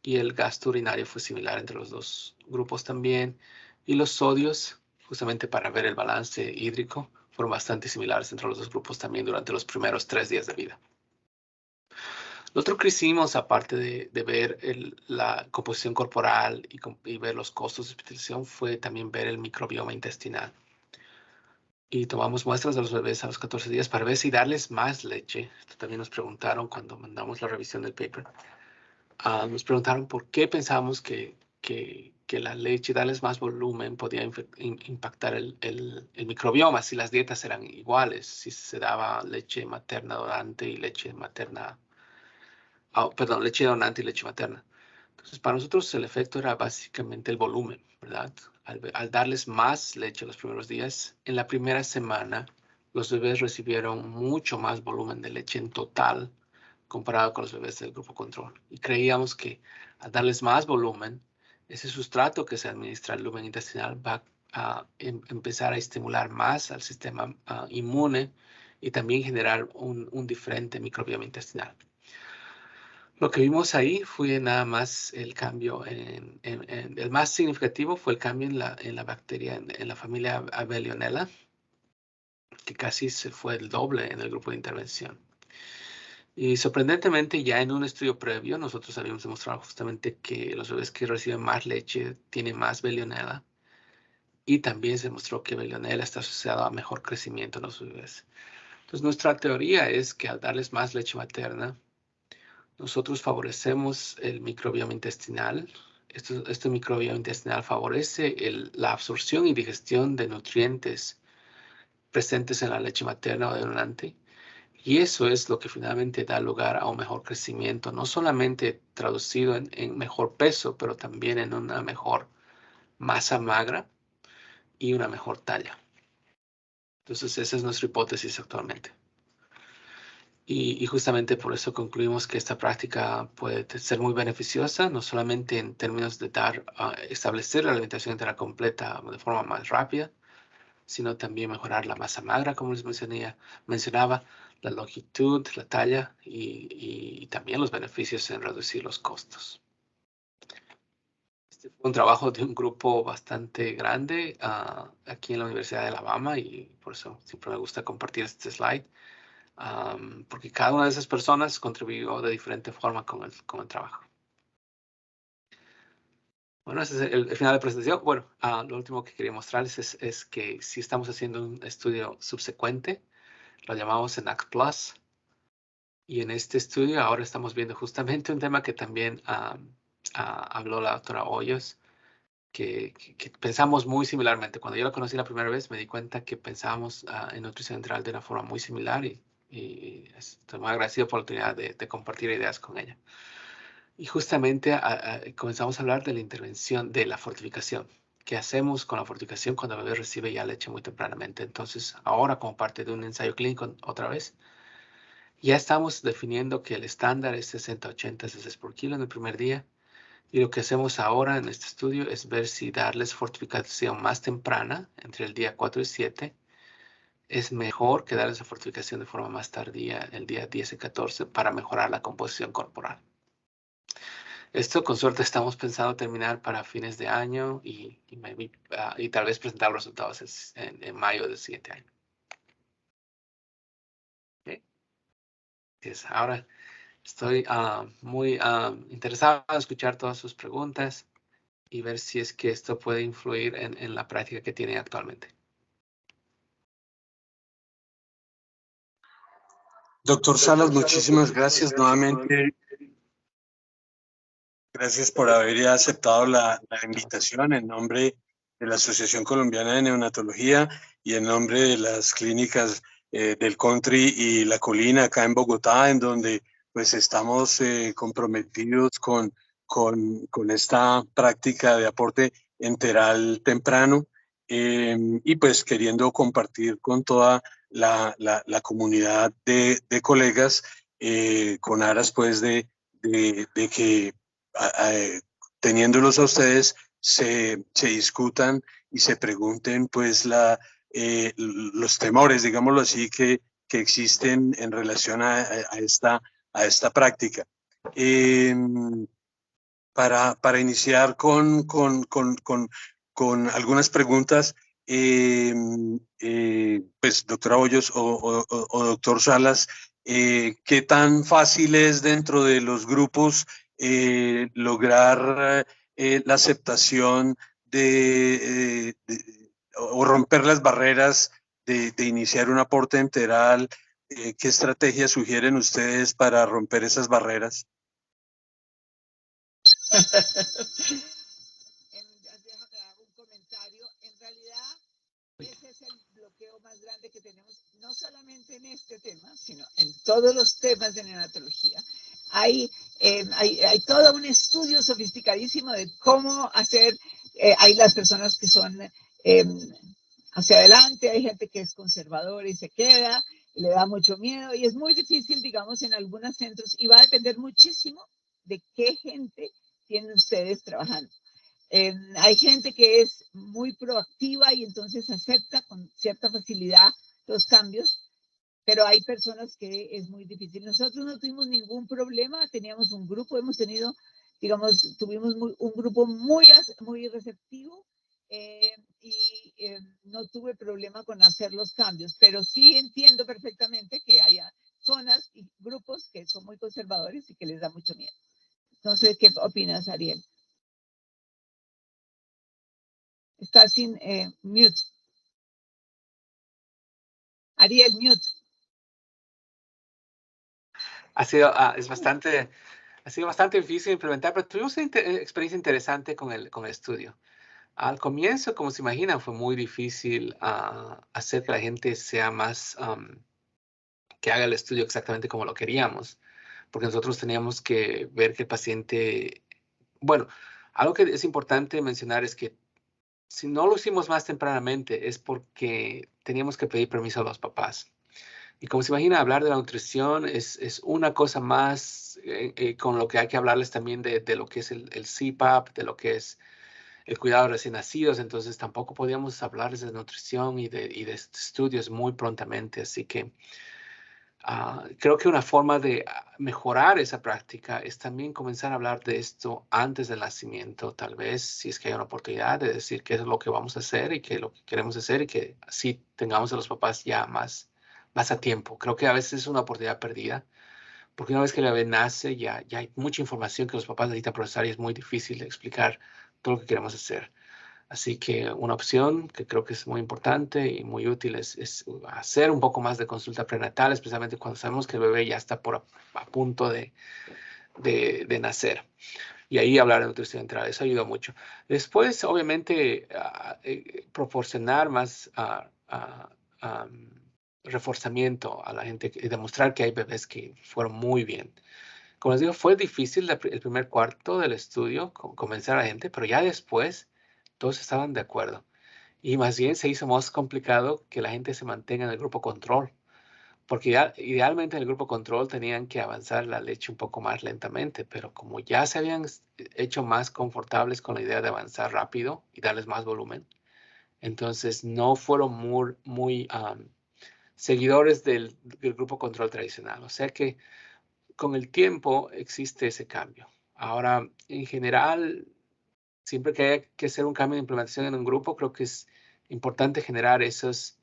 S3: Y el gasto urinario fue similar entre los dos grupos también. Y los sodios, justamente para ver el balance hídrico, fueron bastante similares entre los dos grupos también durante los primeros 3 días de vida. Lo otro que hicimos, aparte de ver la composición corporal y ver los costos de hospitalización, fue también ver el microbioma intestinal. Y tomamos muestras de los bebés a los 14 días para ver si darles más leche. Esto también nos preguntaron cuando mandamos la revisión del paper. Nos preguntaron por qué pensábamos que la leche, darles más volumen, podía impactar el microbioma, si las dietas eran iguales, si se daba leche materna donante y leche materna, leche donante y leche materna. Entonces, para nosotros el efecto era básicamente el volumen, ¿verdad? Al darles más leche los primeros días, en la primera semana, los bebés recibieron mucho más volumen de leche en total comparado con los bebés del grupo control. Y creíamos que al darles más volumen, ese sustrato que se administra al lumen intestinal va a empezar a estimular más al sistema inmune y también generar un diferente microbioma intestinal. Lo que vimos ahí fue nada más el cambio, el más significativo fue el cambio en la bacteria, en la familia Veillonella, que casi se fue el doble en el grupo de intervención. Y sorprendentemente, ya en un estudio previo, nosotros habíamos demostrado justamente que los bebés que reciben más leche tienen más Veillonella. Y también se demostró que Veillonella está asociado a mejor crecimiento en los bebés. Entonces, nuestra teoría es que al darles más leche materna, nosotros favorecemos el microbioma intestinal. Este microbioma intestinal favorece la absorción y digestión de nutrientes presentes en la leche materna o de donante. Y eso es lo que finalmente da lugar a un mejor crecimiento, no solamente traducido en mejor peso, pero también en una mejor masa magra y una mejor talla. Entonces, esa es nuestra hipótesis actualmente. Y justamente por eso concluimos que esta práctica puede ser muy beneficiosa, no solamente en términos de establecer la alimentación entera completa de forma más rápida, sino también mejorar la masa magra, como les mencionaba, la longitud, la talla y también los beneficios en reducir los costos. Este fue un trabajo de un grupo bastante grande aquí en la Universidad de Alabama y por eso siempre me gusta compartir este slide. Porque cada una de esas personas contribuyó de diferente forma con el trabajo. Bueno, ese es el final de la presentación. Bueno, lo último que quería mostrarles es que si estamos haciendo un estudio subsecuente, lo llamamos ENACT Plus. Y en este estudio ahora estamos viendo justamente un tema que también habló la doctora Hoyos, que pensamos muy similarmente. Cuando yo la conocí la primera vez, me di cuenta que pensábamos en nutrición enteral de una forma muy similar y estoy muy agradecido por la oportunidad de compartir ideas con ella. Y justamente comenzamos a hablar de la intervención de la fortificación. ¿Qué hacemos con la fortificación cuando el bebé recibe ya leche muy tempranamente? Entonces, ahora como parte de un ensayo clínico otra vez, ya estamos definiendo que el estándar es 60-80 cc por kilo en el primer día. Y lo que hacemos ahora en este estudio es ver si darles fortificación más temprana, entre el día 4 y 7, es mejor que darles la fortificación de forma más tardía, el día 10 y 14, para mejorar la composición corporal. Esto con suerte estamos pensando terminar para fines de año y tal vez presentar los resultados en mayo del siguiente año. Okay. Ahora estoy muy interesado en escuchar todas sus preguntas y ver si es que esto puede influir en la práctica que tienen actualmente.
S4: Doctor Salas, muchísimas gracias nuevamente. Gracias por haber aceptado la invitación en nombre de la Asociación Colombiana de Neonatología y en nombre de las clínicas del Country y La Colina acá en Bogotá, en donde pues estamos comprometidos con esta práctica de aporte enteral temprano y pues queriendo compartir con toda la comunidad de colegas con aras pues de que teniéndolos a ustedes se discutan y se pregunten pues los temores, digámoslo así, que existen en relación a esta práctica. Para iniciar con algunas preguntas, pues doctora Hoyos o doctor Salas, ¿qué tan fácil es dentro de los grupos lograr la aceptación o romper las barreras de iniciar un aporte enteral? ¿Qué estrategias sugieren ustedes para romper esas barreras?
S2: Déjame dar un comentario. En realidad, ese es el bloqueo más grande que tenemos, no solamente en este tema, sino en todos los temas de neonatología. Hay todo un estudio sofisticadísimo de cómo hacer. Hay las personas que son hacia adelante, hay gente que es conservadora y se queda, y le da mucho miedo, y es muy difícil, digamos, en algunos centros, y va a depender muchísimo de qué gente tienen ustedes trabajando. Hay gente que es muy proactiva y entonces acepta con cierta facilidad los cambios, pero hay personas que es muy difícil. Nosotros no tuvimos ningún problema, teníamos un grupo, hemos tenido, digamos, tuvimos un grupo muy receptivo y no tuve problema con hacer los cambios, pero sí entiendo perfectamente que haya zonas y grupos que son muy conservadores y que les da mucho miedo. Entonces, ¿qué opinas, Ariel? Está sin mute. Ariel, mute.
S3: Ha sido bastante difícil implementar, pero tuvimos una experiencia interesante con el estudio. Al comienzo, como se imaginan, fue muy difícil hacer que la gente sea más, que haga el estudio exactamente como lo queríamos, porque nosotros teníamos que ver que el paciente, bueno, algo que es importante mencionar es que si no lo hicimos más tempranamente es porque teníamos que pedir permiso a los papás. Y como se imagina, hablar de la nutrición es una cosa más con lo que hay que hablarles también de lo que es el CPAP, de lo que es el cuidado de recién nacidos. Entonces tampoco podíamos hablarles de nutrición y de estudios muy prontamente. Así que creo que una forma de mejorar esa práctica es también comenzar a hablar de esto antes del nacimiento, tal vez, si es que hay una oportunidad de decir qué es lo que vamos a hacer y qué es lo que queremos hacer y que así tengamos a los papás ya más a tiempo. Creo que a veces es una oportunidad perdida, porque una vez que el bebé nace ya hay mucha información que los papás necesitan procesar y es muy difícil explicar todo lo que queremos hacer. Así que una opción que creo que es muy importante y muy útil es hacer un poco más de consulta prenatal, especialmente cuando sabemos que el bebé ya está a punto de nacer. Y ahí hablar de nutrición enteral, eso ayuda mucho. Después, obviamente, proporcionar más reforzamiento a la gente y demostrar que hay bebés que fueron muy bien. Como les digo, fue difícil el primer cuarto del estudio convencer a la gente, pero ya después todos estaban de acuerdo. Y más bien se hizo más complicado que la gente se mantenga en el grupo control, porque idealmente en el grupo control tenían que avanzar la leche un poco más lentamente, pero como ya se habían hecho más confortables con la idea de avanzar rápido y darles más volumen, entonces no fueron muy seguidores del grupo control tradicional. O sea que con el tiempo existe ese cambio. Ahora, en general, siempre que haya que hacer un cambio de implementación en un grupo, creo que es importante generar esos,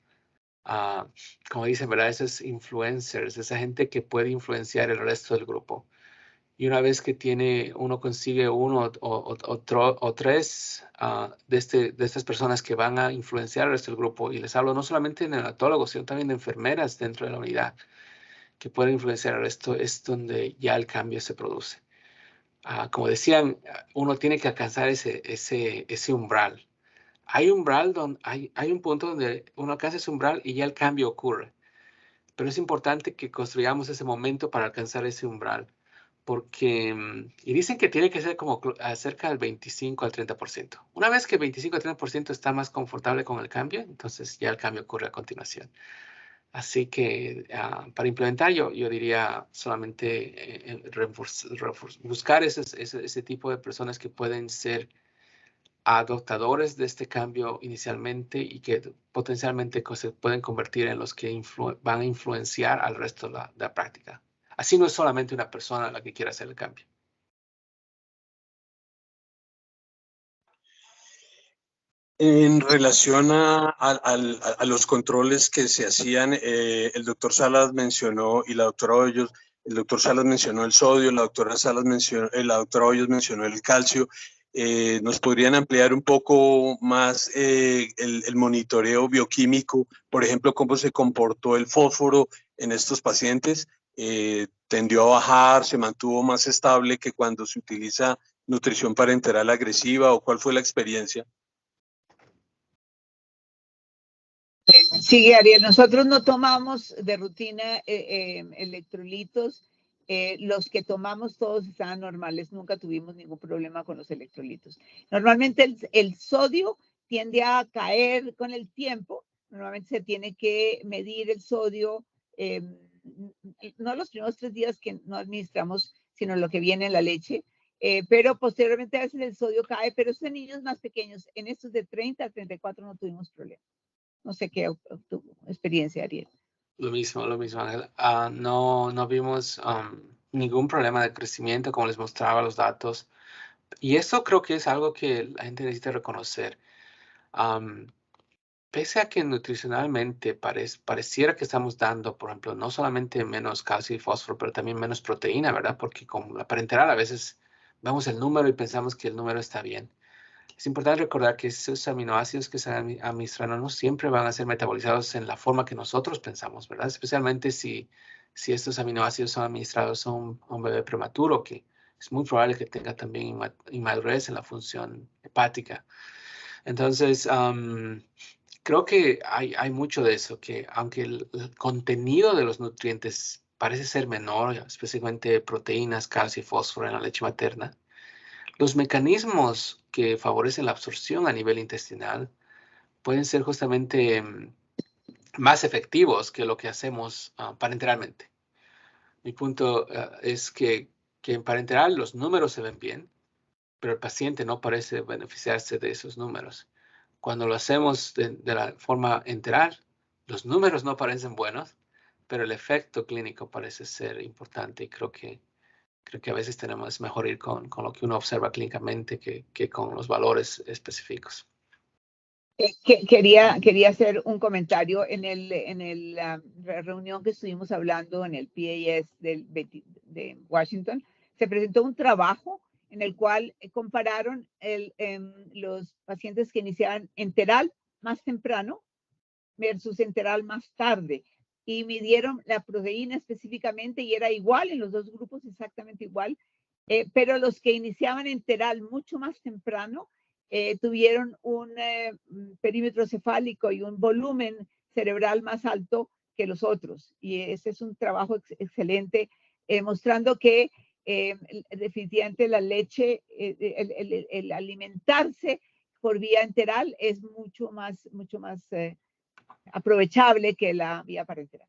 S3: como dicen, ¿verdad? Esos influencers, esa gente que puede influenciar el resto del grupo. Y una vez que uno consigue uno o tres de estas personas que van a influenciar al resto del grupo, y les hablo no solamente de neonatólogos, sino también de enfermeras dentro de la unidad, que pueden influenciar al resto, es donde ya el cambio se produce. Como decían, uno tiene que alcanzar ese umbral. Hay un punto donde uno alcanza ese umbral y ya el cambio ocurre. Pero es importante que construyamos ese momento para alcanzar ese umbral. Porque, y dicen que tiene que ser como cerca del 25 al 30%. Una vez que el 25 al 30% está más confortable con el cambio, entonces ya el cambio ocurre a continuación. Así que para implementar yo diría solamente buscar ese tipo de personas que pueden ser adoptadores de este cambio inicialmente y que potencialmente se pueden convertir en los que van a influenciar al resto de la práctica. Así no es solamente una persona la que quiera hacer el cambio.
S4: En relación a los controles que se hacían, el doctor Salas mencionó y la doctora Hoyos, el doctor Salas mencionó el sodio, la doctora Hoyos mencionó el calcio. ¿Nos podrían ampliar un poco más el monitoreo bioquímico? Por ejemplo, ¿cómo se comportó el fósforo en estos pacientes? ¿Tendió a bajar, se mantuvo más estable que cuando se utiliza nutrición parenteral agresiva, o cuál fue la experiencia?
S2: Sí, Ariel, nosotros no tomamos de rutina electrolitos. Los que tomamos todos estaban normales, nunca tuvimos ningún problema con los electrolitos. Normalmente el sodio tiende a caer con el tiempo. Normalmente se tiene que medir el sodio, no los primeros 3 días que no administramos, sino lo que viene en la leche. Pero posteriormente a veces el sodio cae, pero es en niños más pequeños. En estos de 30 a 34 no tuvimos problema. No sé qué tu experiencia, Ariel.
S3: Lo mismo, Ángel. No vimos ningún problema de crecimiento, como les mostraba los datos. Y eso creo que es algo que la gente necesita reconocer. Pese a que nutricionalmente pareciera que estamos dando, por ejemplo, no solamente menos calcio y fósforo, pero también menos proteína, ¿verdad? Porque con la parenteral a veces vemos el número y pensamos que el número está bien. Es importante recordar que esos aminoácidos que se administran no siempre van a ser metabolizados en la forma que nosotros pensamos, ¿verdad? Especialmente si estos aminoácidos son administrados a un bebé prematuro, que es muy probable que tenga también inmadurez en la función hepática. Entonces, creo que hay mucho de eso, que aunque el contenido de los nutrientes parece ser menor, especialmente proteínas, calcio y fósforo en la leche materna, los mecanismos que favorecen la absorción a nivel intestinal pueden ser justamente más efectivos que lo que hacemos parenteralmente. Mi punto es que en parenteral los números se ven bien, pero el paciente no parece beneficiarse de esos números. Cuando lo hacemos de la forma enteral, los números no parecen buenos, pero el efecto clínico parece ser importante, y creo que a veces es mejor ir con lo que uno observa clínicamente que con los valores específicos.
S2: Quería hacer un comentario. En la reunión que estuvimos hablando en el PAS de Washington, se presentó un trabajo en el cual compararon los pacientes que iniciaban enteral más temprano versus enteral más tarde, y midieron la proteína específicamente, y era igual en los dos grupos, exactamente igual, pero los que iniciaban enteral mucho más temprano tuvieron un perímetro cefálico y un volumen cerebral más alto que los otros. Y ese es un trabajo excelente, mostrando que definitivamente la leche, el alimentarse por vía enteral es mucho más aprovechable que la vía parenteral.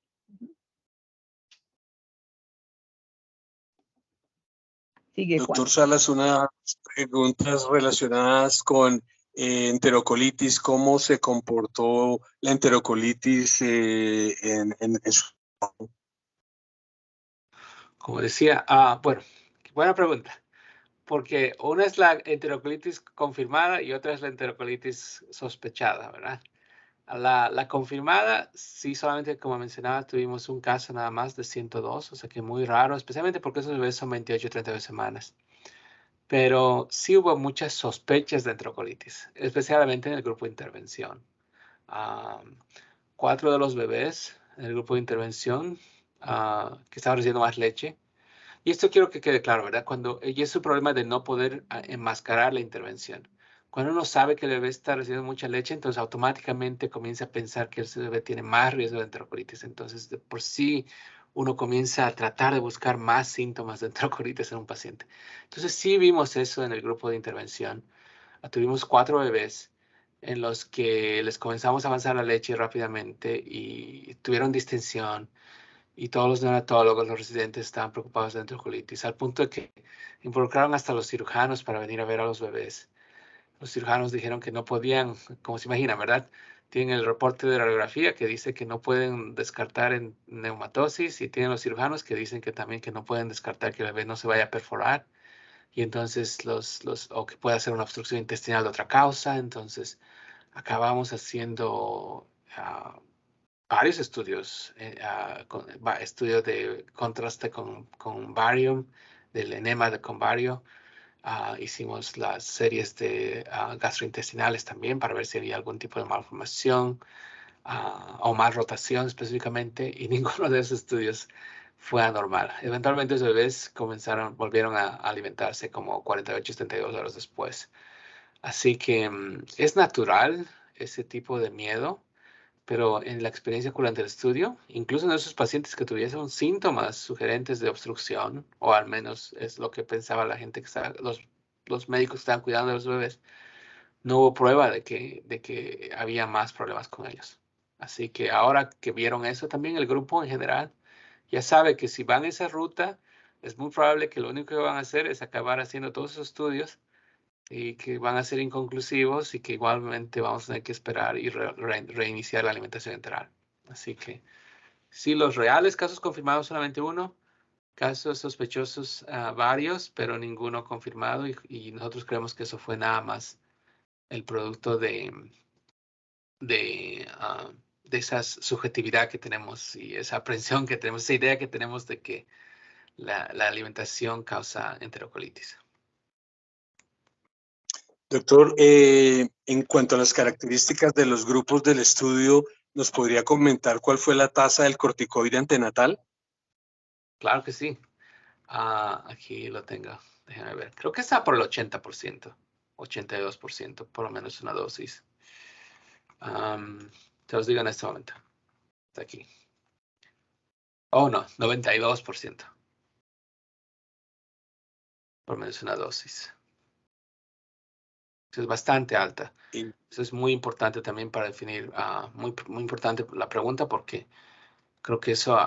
S2: Sigue, Juan.
S4: Doctor Salas, unas preguntas relacionadas con enterocolitis. ¿Cómo se comportó la enterocolitis en su...
S3: Como decía, bueno, buena pregunta, porque una es la enterocolitis confirmada y otra es la enterocolitis sospechada, ¿verdad? La confirmada, sí, solamente como mencionaba, tuvimos un caso nada más de 102, o sea que muy raro, especialmente porque esos bebés son 28 y 32 semanas. Pero sí hubo muchas sospechas de enterocolitis, especialmente en el grupo de intervención. 4 de los bebés en el grupo de intervención que estaban recibiendo más leche. Y esto quiero que quede claro, ¿verdad? Y es un problema de no poder enmascarar la intervención. Cuando uno sabe que el bebé está recibiendo mucha leche, entonces automáticamente comienza a pensar que ese bebé tiene más riesgo de enterocolitis. Entonces, de por sí, uno comienza a tratar de buscar más síntomas de enterocolitis en un paciente. Entonces, sí vimos eso en el grupo de intervención. Tuvimos 4 bebés en los que les comenzamos a avanzar la leche rápidamente y tuvieron distensión. Y todos los neonatólogos, los residentes estaban preocupados de enterocolitis, al punto de que involucraron hasta los cirujanos para venir a ver a los bebés. Los cirujanos dijeron que no podían, como se imagina, ¿verdad? Tienen el reporte de radiografía que dice que no pueden descartar en neumatosis y tienen los cirujanos que dicen que también que no pueden descartar que el bebé no se vaya a perforar y entonces o que pueda ser una obstrucción intestinal de otra causa. Entonces acabamos haciendo varios estudios, estudios de contraste con barium, del enema con bario. Hicimos las series de gastrointestinales también para ver si había algún tipo de malformación o mal rotación específicamente, y ninguno de esos estudios fue anormal. Eventualmente los bebés volvieron a alimentarse como 48, 72 horas después. Así que es natural ese tipo de miedo, pero en la experiencia durante el estudio, incluso en esos pacientes que tuviesen síntomas sugerentes de obstrucción, o al menos es lo que pensaba la gente que estaba, los médicos que estaban cuidando de los bebés, no hubo prueba de que había más problemas con ellos. Así que ahora que vieron eso, también el grupo en general ya sabe que si van esa ruta, es muy probable que lo único que van a hacer es acabar haciendo todos esos estudios y que van a ser inconclusivos y que igualmente vamos a tener que esperar y reiniciar la alimentación enteral. Así que sí, los reales casos confirmados solamente 1, casos sospechosos varios, pero ninguno confirmado, y nosotros creemos que eso fue nada más el producto de esa subjetividad que tenemos y esa aprensión que tenemos, esa idea que tenemos de que la alimentación causa enterocolitis.
S4: Doctor, en cuanto a las características de los grupos del estudio, ¿nos podría comentar cuál fue la tasa del corticoide antenatal?
S3: Claro que sí. Aquí lo tengo. Déjame ver. Creo que está por el 80%, 82%, por lo menos una dosis. Te los digo en este momento. Está aquí. Oh, no, 92%. Por lo menos una dosis. Es bastante alta. Eso es muy importante también para definir, muy importante la pregunta, porque creo que eso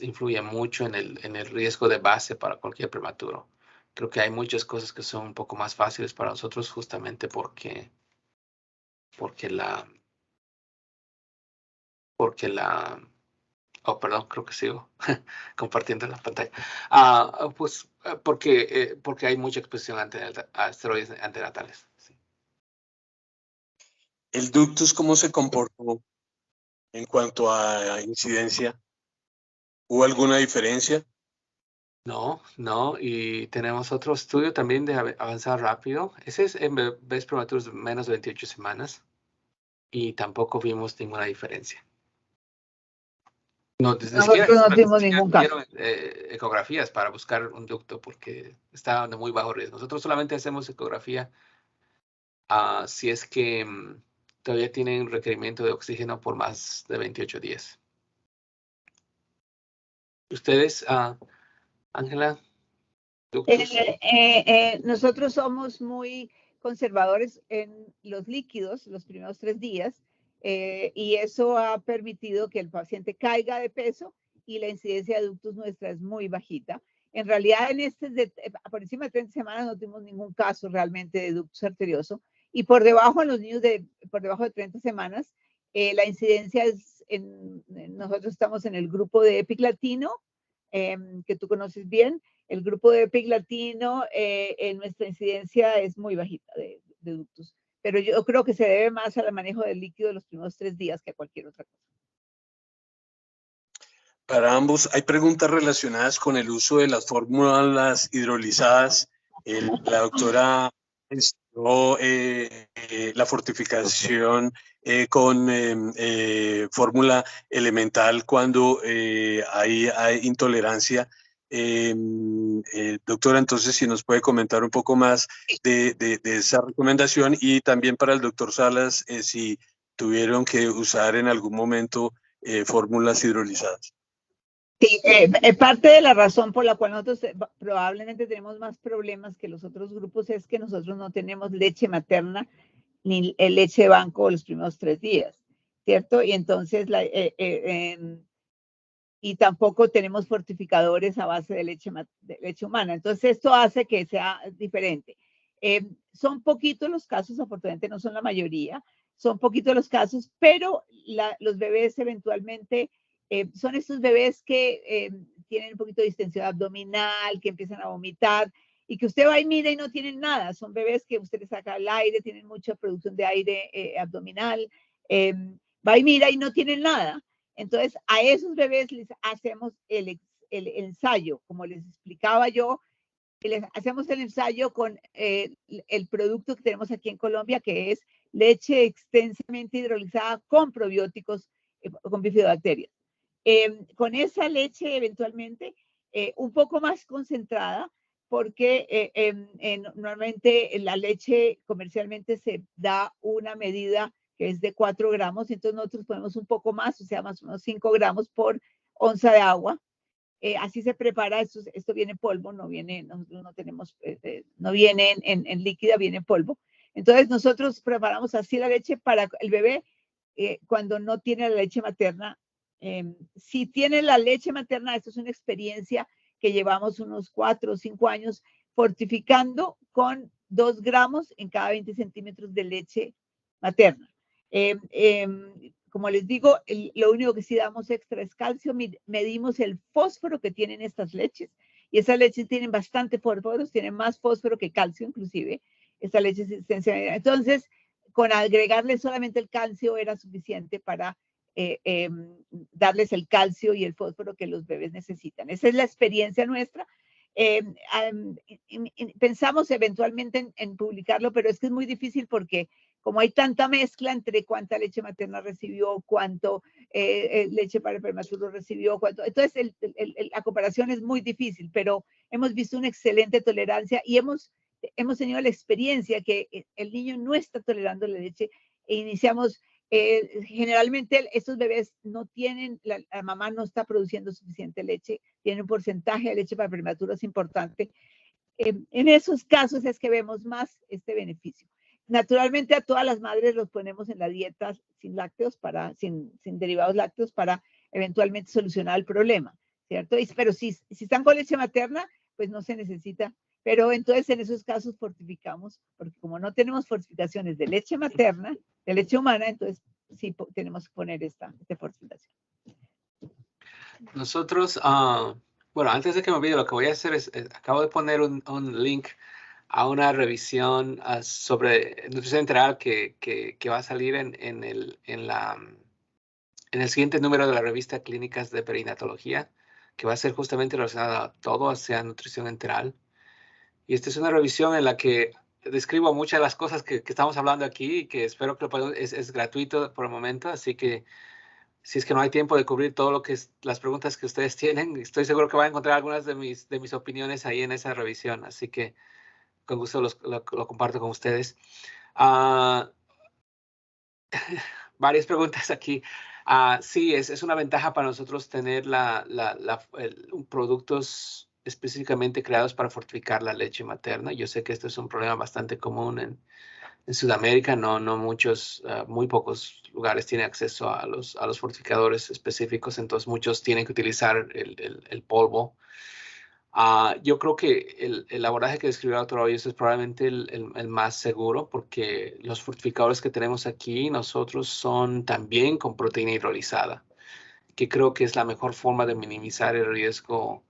S3: influye mucho en el riesgo de base para cualquier prematuro. Creo que hay muchas cosas que son un poco más fáciles para nosotros justamente porque oh, perdón, creo que sigo compartiendo la pantalla. Pues porque hay mucha exposición a esteroides antenatales. Sí.
S4: ¿El ductus cómo se comportó en cuanto a incidencia? ¿Hubo alguna diferencia?
S3: No, y tenemos otro estudio también de avanzar rápido. Ese es en bebés prematuros de menos de 28 semanas y tampoco vimos ninguna diferencia. No,
S2: Nosotros no tuvimos ningún caso.
S3: Ecografías para buscar un ducto porque estaban de muy bajo riesgo. Nosotros solamente hacemos ecografía si es que todavía tienen requerimiento de oxígeno por más de 28 días. ¿Ustedes, Ángela?
S2: Nosotros somos muy conservadores en los líquidos los primeros 3 días y eso ha permitido que el paciente caiga de peso y la incidencia de ductus nuestra es muy bajita. En realidad, por encima de 30 semanas no tuvimos ningún caso realmente de ductus arterioso, y por debajo en los niños por debajo de 30 semanas, la incidencia nosotros estamos en el grupo de EPIC latino, que tú conoces bien. El grupo de EPIC latino, en nuestra incidencia es muy bajita de ductus, pero yo creo que se debe más al manejo del líquido de los primeros 3 días que a cualquier otra cosa.
S4: Para ambos, hay preguntas relacionadas con el uso de las fórmulas hidrolizadas. La doctora mencionó la fortificación con fórmula elemental cuando hay intolerancia. Doctora, entonces, si nos puede comentar un poco más de esa recomendación, y también para el doctor Salas, si tuvieron que usar en algún momento fórmulas hidrolizadas.
S2: Sí, parte de la razón por la cual nosotros probablemente tenemos más problemas que los otros grupos es que nosotros no tenemos leche materna ni leche de banco los primeros 3 días, ¿cierto? Y entonces, y tampoco tenemos fortificadores a base de leche humana. Entonces, esto hace que sea diferente. Son poquitos los casos, afortunadamente no son la mayoría, son poquitos los casos, pero los bebés eventualmente son estos bebés que tienen un poquito de distensión abdominal, que empiezan a vomitar, y que usted va y mira y no tienen nada. Son bebés que usted les saca el aire, tienen mucha producción de aire abdominal, va y mira y no tienen nada. Entonces, a esos bebés les hacemos el ensayo, como les explicaba yo, les hacemos el ensayo con el producto que tenemos aquí en Colombia, que es leche extensamente hidrolizada con probióticos, con bifidobacterias. Con esa leche, eventualmente, un poco más concentrada, porque normalmente la leche comercialmente se da una medida que es de 4 gramos, entonces nosotros ponemos un poco más, o sea, más o menos 5 gramos por onza de agua. Así se prepara, esto viene en polvo, no viene, nosotros no tenemos, no viene en líquida, viene en polvo. Entonces nosotros preparamos así la leche para el bebé cuando no tiene la leche materna. Si tiene la leche materna, esto es una experiencia que llevamos unos 4 o 5 años fortificando con 2 gramos en cada 20 centímetros de leche materna. Como les digo, lo único que sí damos extra es calcio. Medimos el fósforo que tienen estas leches, y esas leches tienen bastante fósforo, tienen más fósforo que calcio inclusive. Esta leche es esencial. Entonces, con agregarle solamente el calcio era suficiente para darles el calcio y el fósforo que los bebés necesitan. Esa es la experiencia nuestra. Pensamos eventualmente en publicarlo, pero es que es muy difícil porque como hay tanta mezcla entre cuánta leche materna recibió, cuánto leche para el prematuro recibió, entonces la comparación es muy difícil, pero hemos visto una excelente tolerancia y hemos tenido la experiencia que el niño no está tolerando la leche e iniciamos. Generalmente estos bebés no tienen, la mamá no está produciendo suficiente leche, tiene un porcentaje de leche para prematuros importante. En esos casos es que vemos más este beneficio. Naturalmente a todas las madres los ponemos en la dieta sin lácteos, sin derivados lácteos, para eventualmente solucionar el problema, ¿cierto? Pero si están con leche materna, pues no se necesita. Pero entonces en esos casos fortificamos, porque como no tenemos fortificaciones de leche materna, de leche humana, entonces sí tenemos que poner esta fortificación.
S3: Nosotros, bueno, antes de que me olvide, lo que voy a hacer es, acabo de poner un link a una revisión sobre nutrición enteral que va a salir en el siguiente número de la revista Clínicas de Perinatología, que va a ser justamente relacionada a todo hacia nutrición enteral. Y esta es una revisión en la que describo muchas de las cosas que estamos hablando aquí y que espero que es gratuito por el momento, así que si es que no hay tiempo de cubrir todo lo que es las preguntas que ustedes tienen, estoy seguro que van a encontrar algunas de mis opiniones ahí en esa revisión, así que con gusto lo comparto con ustedes. Varias preguntas aquí. Sí, es una ventaja para nosotros tener productos específicamente creados para fortificar la leche materna. Yo sé que este es un problema bastante común en Sudamérica. Muy pocos lugares tienen acceso a los fortificadores específicos, entonces muchos tienen que utilizar el polvo. Yo creo que el abordaje que describió el doctor Hoyos es probablemente el más seguro, porque los fortificadores que tenemos aquí nosotros son también con proteína hidrolizada, que creo que es la mejor forma de minimizar el riesgo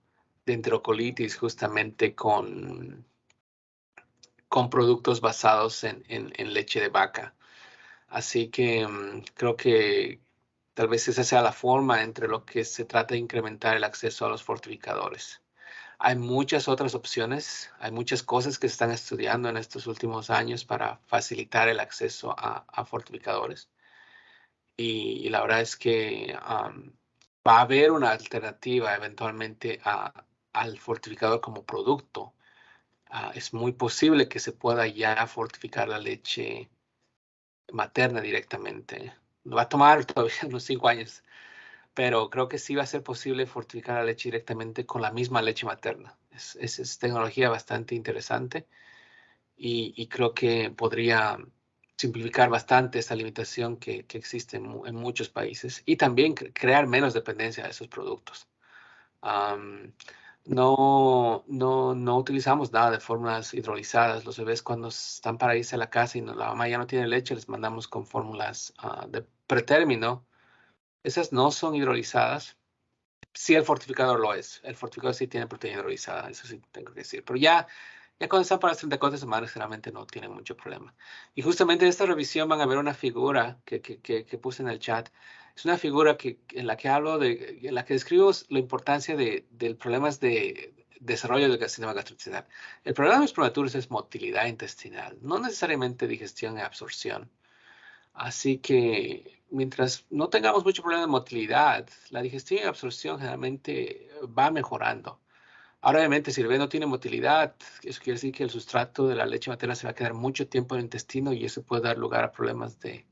S3: de enterocolitis justamente con productos basados en leche de vaca. Así que creo que tal vez esa sea la forma entre lo que se trata de incrementar el acceso a los fortificadores. Hay muchas otras opciones, hay muchas cosas que se están estudiando en estos últimos años para facilitar el acceso a fortificadores. Y la verdad es que va a haber una alternativa eventualmente a al fortificador como producto. Es muy posible que se pueda ya fortificar la leche materna directamente. Va a tomar todavía unos 5 años, pero creo que sí va a ser posible fortificar la leche directamente con la misma leche materna. Es tecnología bastante interesante y creo que podría simplificar bastante esta limitación que existe en muchos países y también crear menos dependencia de esos productos. No utilizamos nada de fórmulas hidrolizadas. Los bebés cuando están para irse a la casa y la mamá ya no tiene leche, les mandamos con fórmulas de pretérmino. Esas no son hidrolizadas. Sí, el fortificador lo es. El fortificador sí tiene proteína hidrolizada, eso sí tengo que decir. Pero ya cuando están para las 34 semanas, generalmente no tienen mucho problema. Y justamente en esta revisión van a ver una figura que puse en el chat. Es una figura en la que hablo en la que describo la importancia del problemas de desarrollo del sistema gastrointestinal. El problema de los prematuros es motilidad intestinal, no necesariamente digestión y absorción. Así que mientras no tengamos mucho problema de motilidad, la digestión y absorción generalmente va mejorando. Ahora, obviamente, si el bebé no tiene motilidad, eso quiere decir que el sustrato de la leche materna se va a quedar mucho tiempo en el intestino y eso puede dar lugar a problemas de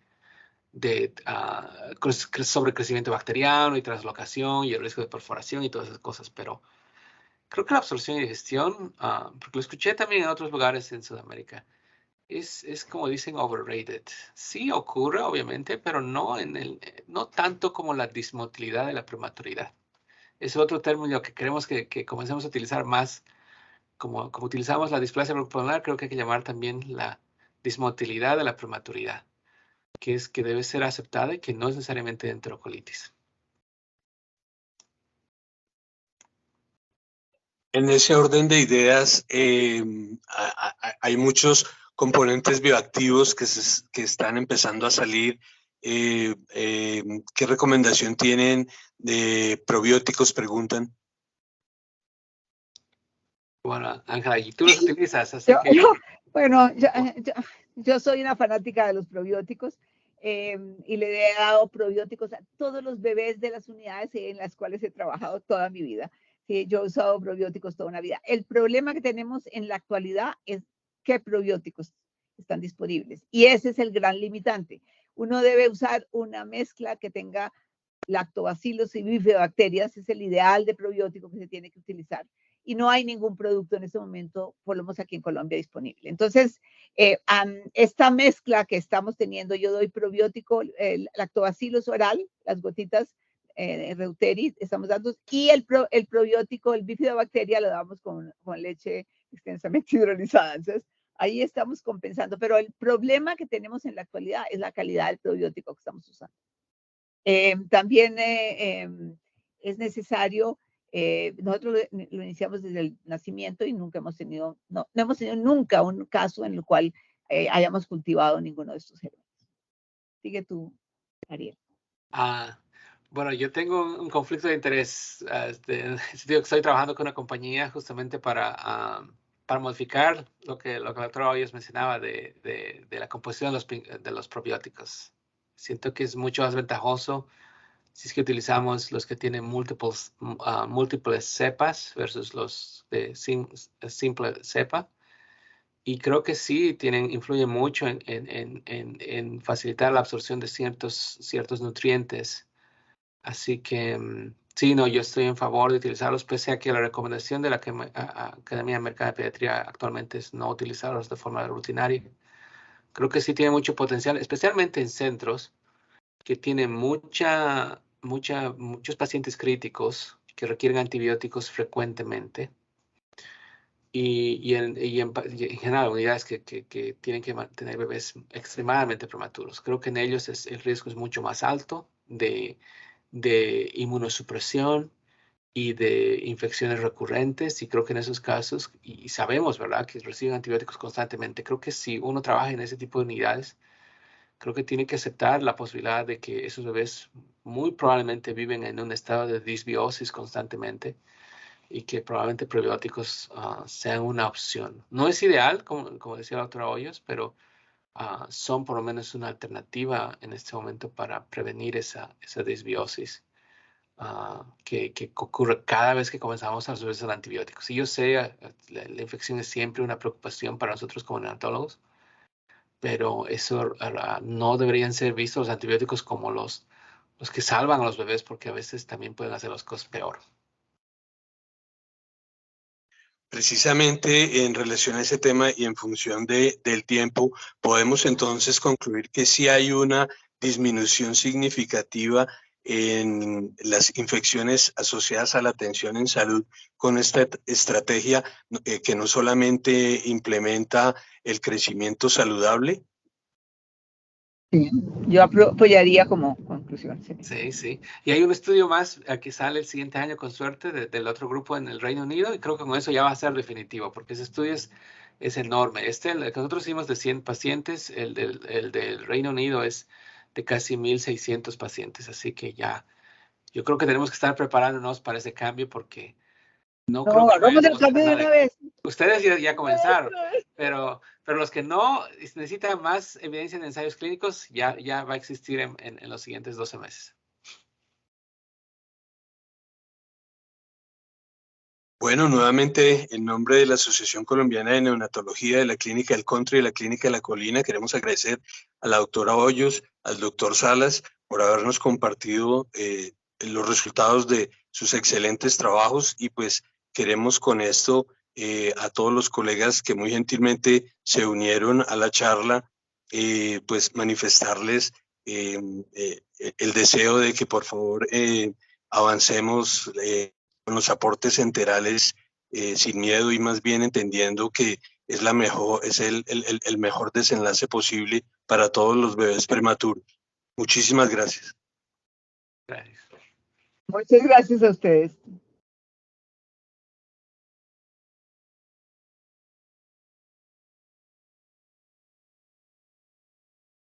S3: sobrecrecimiento bacteriano y translocación y el riesgo de perforación y todas esas cosas. Pero creo que la absorción y digestión, porque lo escuché también en otros lugares en Sudamérica, es como dicen overrated. Sí ocurre, obviamente, pero no tanto como la dismotilidad de la prematuridad. Es otro término que queremos que comencemos a utilizar más. Como utilizamos la displasia broncoalveolar, creo que hay que llamar también la dismotilidad de la prematuridad, que debe ser aceptada y que no es necesariamente de enterocolitis.
S4: En ese orden de ideas, hay muchos componentes bioactivos que están empezando a salir. ¿Qué recomendación tienen de probióticos? Preguntan.
S3: Bueno, Ángela, y tú los utilizas, así que...
S2: Yo soy una fanática de los probióticos y le he dado probióticos a todos los bebés de las unidades en las cuales he trabajado toda mi vida. Sí, yo he usado probióticos toda una vida. El problema que tenemos en la actualidad es qué probióticos están disponibles. Y ese es el gran limitante. Uno debe usar una mezcla que tenga lactobacilos y bifidobacterias, es el ideal de probiótico que se tiene que utilizar. Y no hay ningún producto en este momento, por lo menos aquí en Colombia, disponible. Entonces, esta mezcla que estamos teniendo, yo doy probiótico, lactobacillus oral, las gotitas Reuteri, estamos dando, y el probiótico, el bifidobacteria, lo damos con leche extensamente hidrolizada. Entonces, ahí estamos compensando. Pero el problema que tenemos en la actualidad es la calidad del probiótico que estamos usando. También es necesario, nosotros lo iniciamos desde el nacimiento y nunca hemos tenido, no hemos tenido nunca un caso en el cual hayamos cultivado ninguno de estos gérmenes. Sigue tú, Ariel.
S3: Bueno, yo tengo un conflicto de interés. Estoy trabajando con una compañía justamente para modificar lo que el doctor Hoyos mencionaba de la composición de los probióticos. Siento que es mucho más ventajoso si es que utilizamos los que tienen múltiples cepas versus los de simple cepa. Y creo que sí influyen mucho en facilitar la absorción de ciertos nutrientes. Así que sí, no, yo estoy en favor de utilizarlos, pese a que la recomendación de la Academia Americana de Pediatría actualmente es no utilizarlos de forma rutinaria. Creo que sí tiene mucho potencial, especialmente en centros que tienen muchos pacientes críticos que requieren antibióticos frecuentemente y en general unidades que tienen que mantener bebés extremadamente prematuros. Creo que en ellos el riesgo es mucho más alto de inmunosupresión y de infecciones recurrentes, y creo que en esos casos, y sabemos, ¿verdad?, que reciben antibióticos constantemente. Creo que si uno trabaja en ese tipo de unidades, creo que tiene que aceptar la posibilidad de que esos bebés muy probablemente viven en un estado de disbiosis constantemente y que probablemente probióticos sean una opción. No es ideal, como decía la doctora Hoyos, pero son por lo menos una alternativa en este momento para prevenir esa disbiosis. que ocurre cada vez que comenzamos a subirse el antibiótico. Sí, yo sé, la infección es siempre una preocupación para nosotros como neonatólogos, pero eso no deberían ser vistos los antibióticos como los que salvan a los bebés, porque a veces también pueden hacer las cosas peor.
S4: Precisamente en relación a ese tema y en función del tiempo, podemos entonces concluir que sí hay una disminución significativa en las infecciones asociadas a la atención en salud con esta estrategia que no solamente implementa el crecimiento saludable.
S2: Sí, yo apoyaría como conclusión. Sí.
S3: Sí, sí. Y hay un estudio más que sale el siguiente año, con suerte, del otro grupo en el Reino Unido, y creo que con eso ya va a ser definitivo, porque ese estudio es enorme. El que nosotros hicimos de 100 pacientes, el del Reino Unido es de casi 1.600 pacientes, así que ya, yo creo que tenemos que estar preparándonos para ese cambio, porque no creo que
S2: Hagamos el
S3: vayamos a
S2: cambio de
S3: nada.
S2: una vez.
S3: Ustedes ya comenzaron, pero los que no necesitan más evidencia en ensayos clínicos, ya va a existir en los siguientes 12 meses.
S4: Bueno, nuevamente, en nombre de la Asociación Colombiana de Neonatología, de la Clínica del Country y de la Clínica de la Colina, queremos agradecer a la doctora Hoyos, al doctor Salas, por habernos compartido los resultados de sus excelentes trabajos, y pues queremos con esto a todos los colegas que muy gentilmente se unieron a la charla, pues manifestarles el deseo de que por favor avancemos con los aportes enterales sin miedo, y más bien entendiendo que es el mejor desenlace posible para todos los bebés prematuros. Muchísimas gracias.
S3: Gracias.
S2: Muchas gracias a ustedes.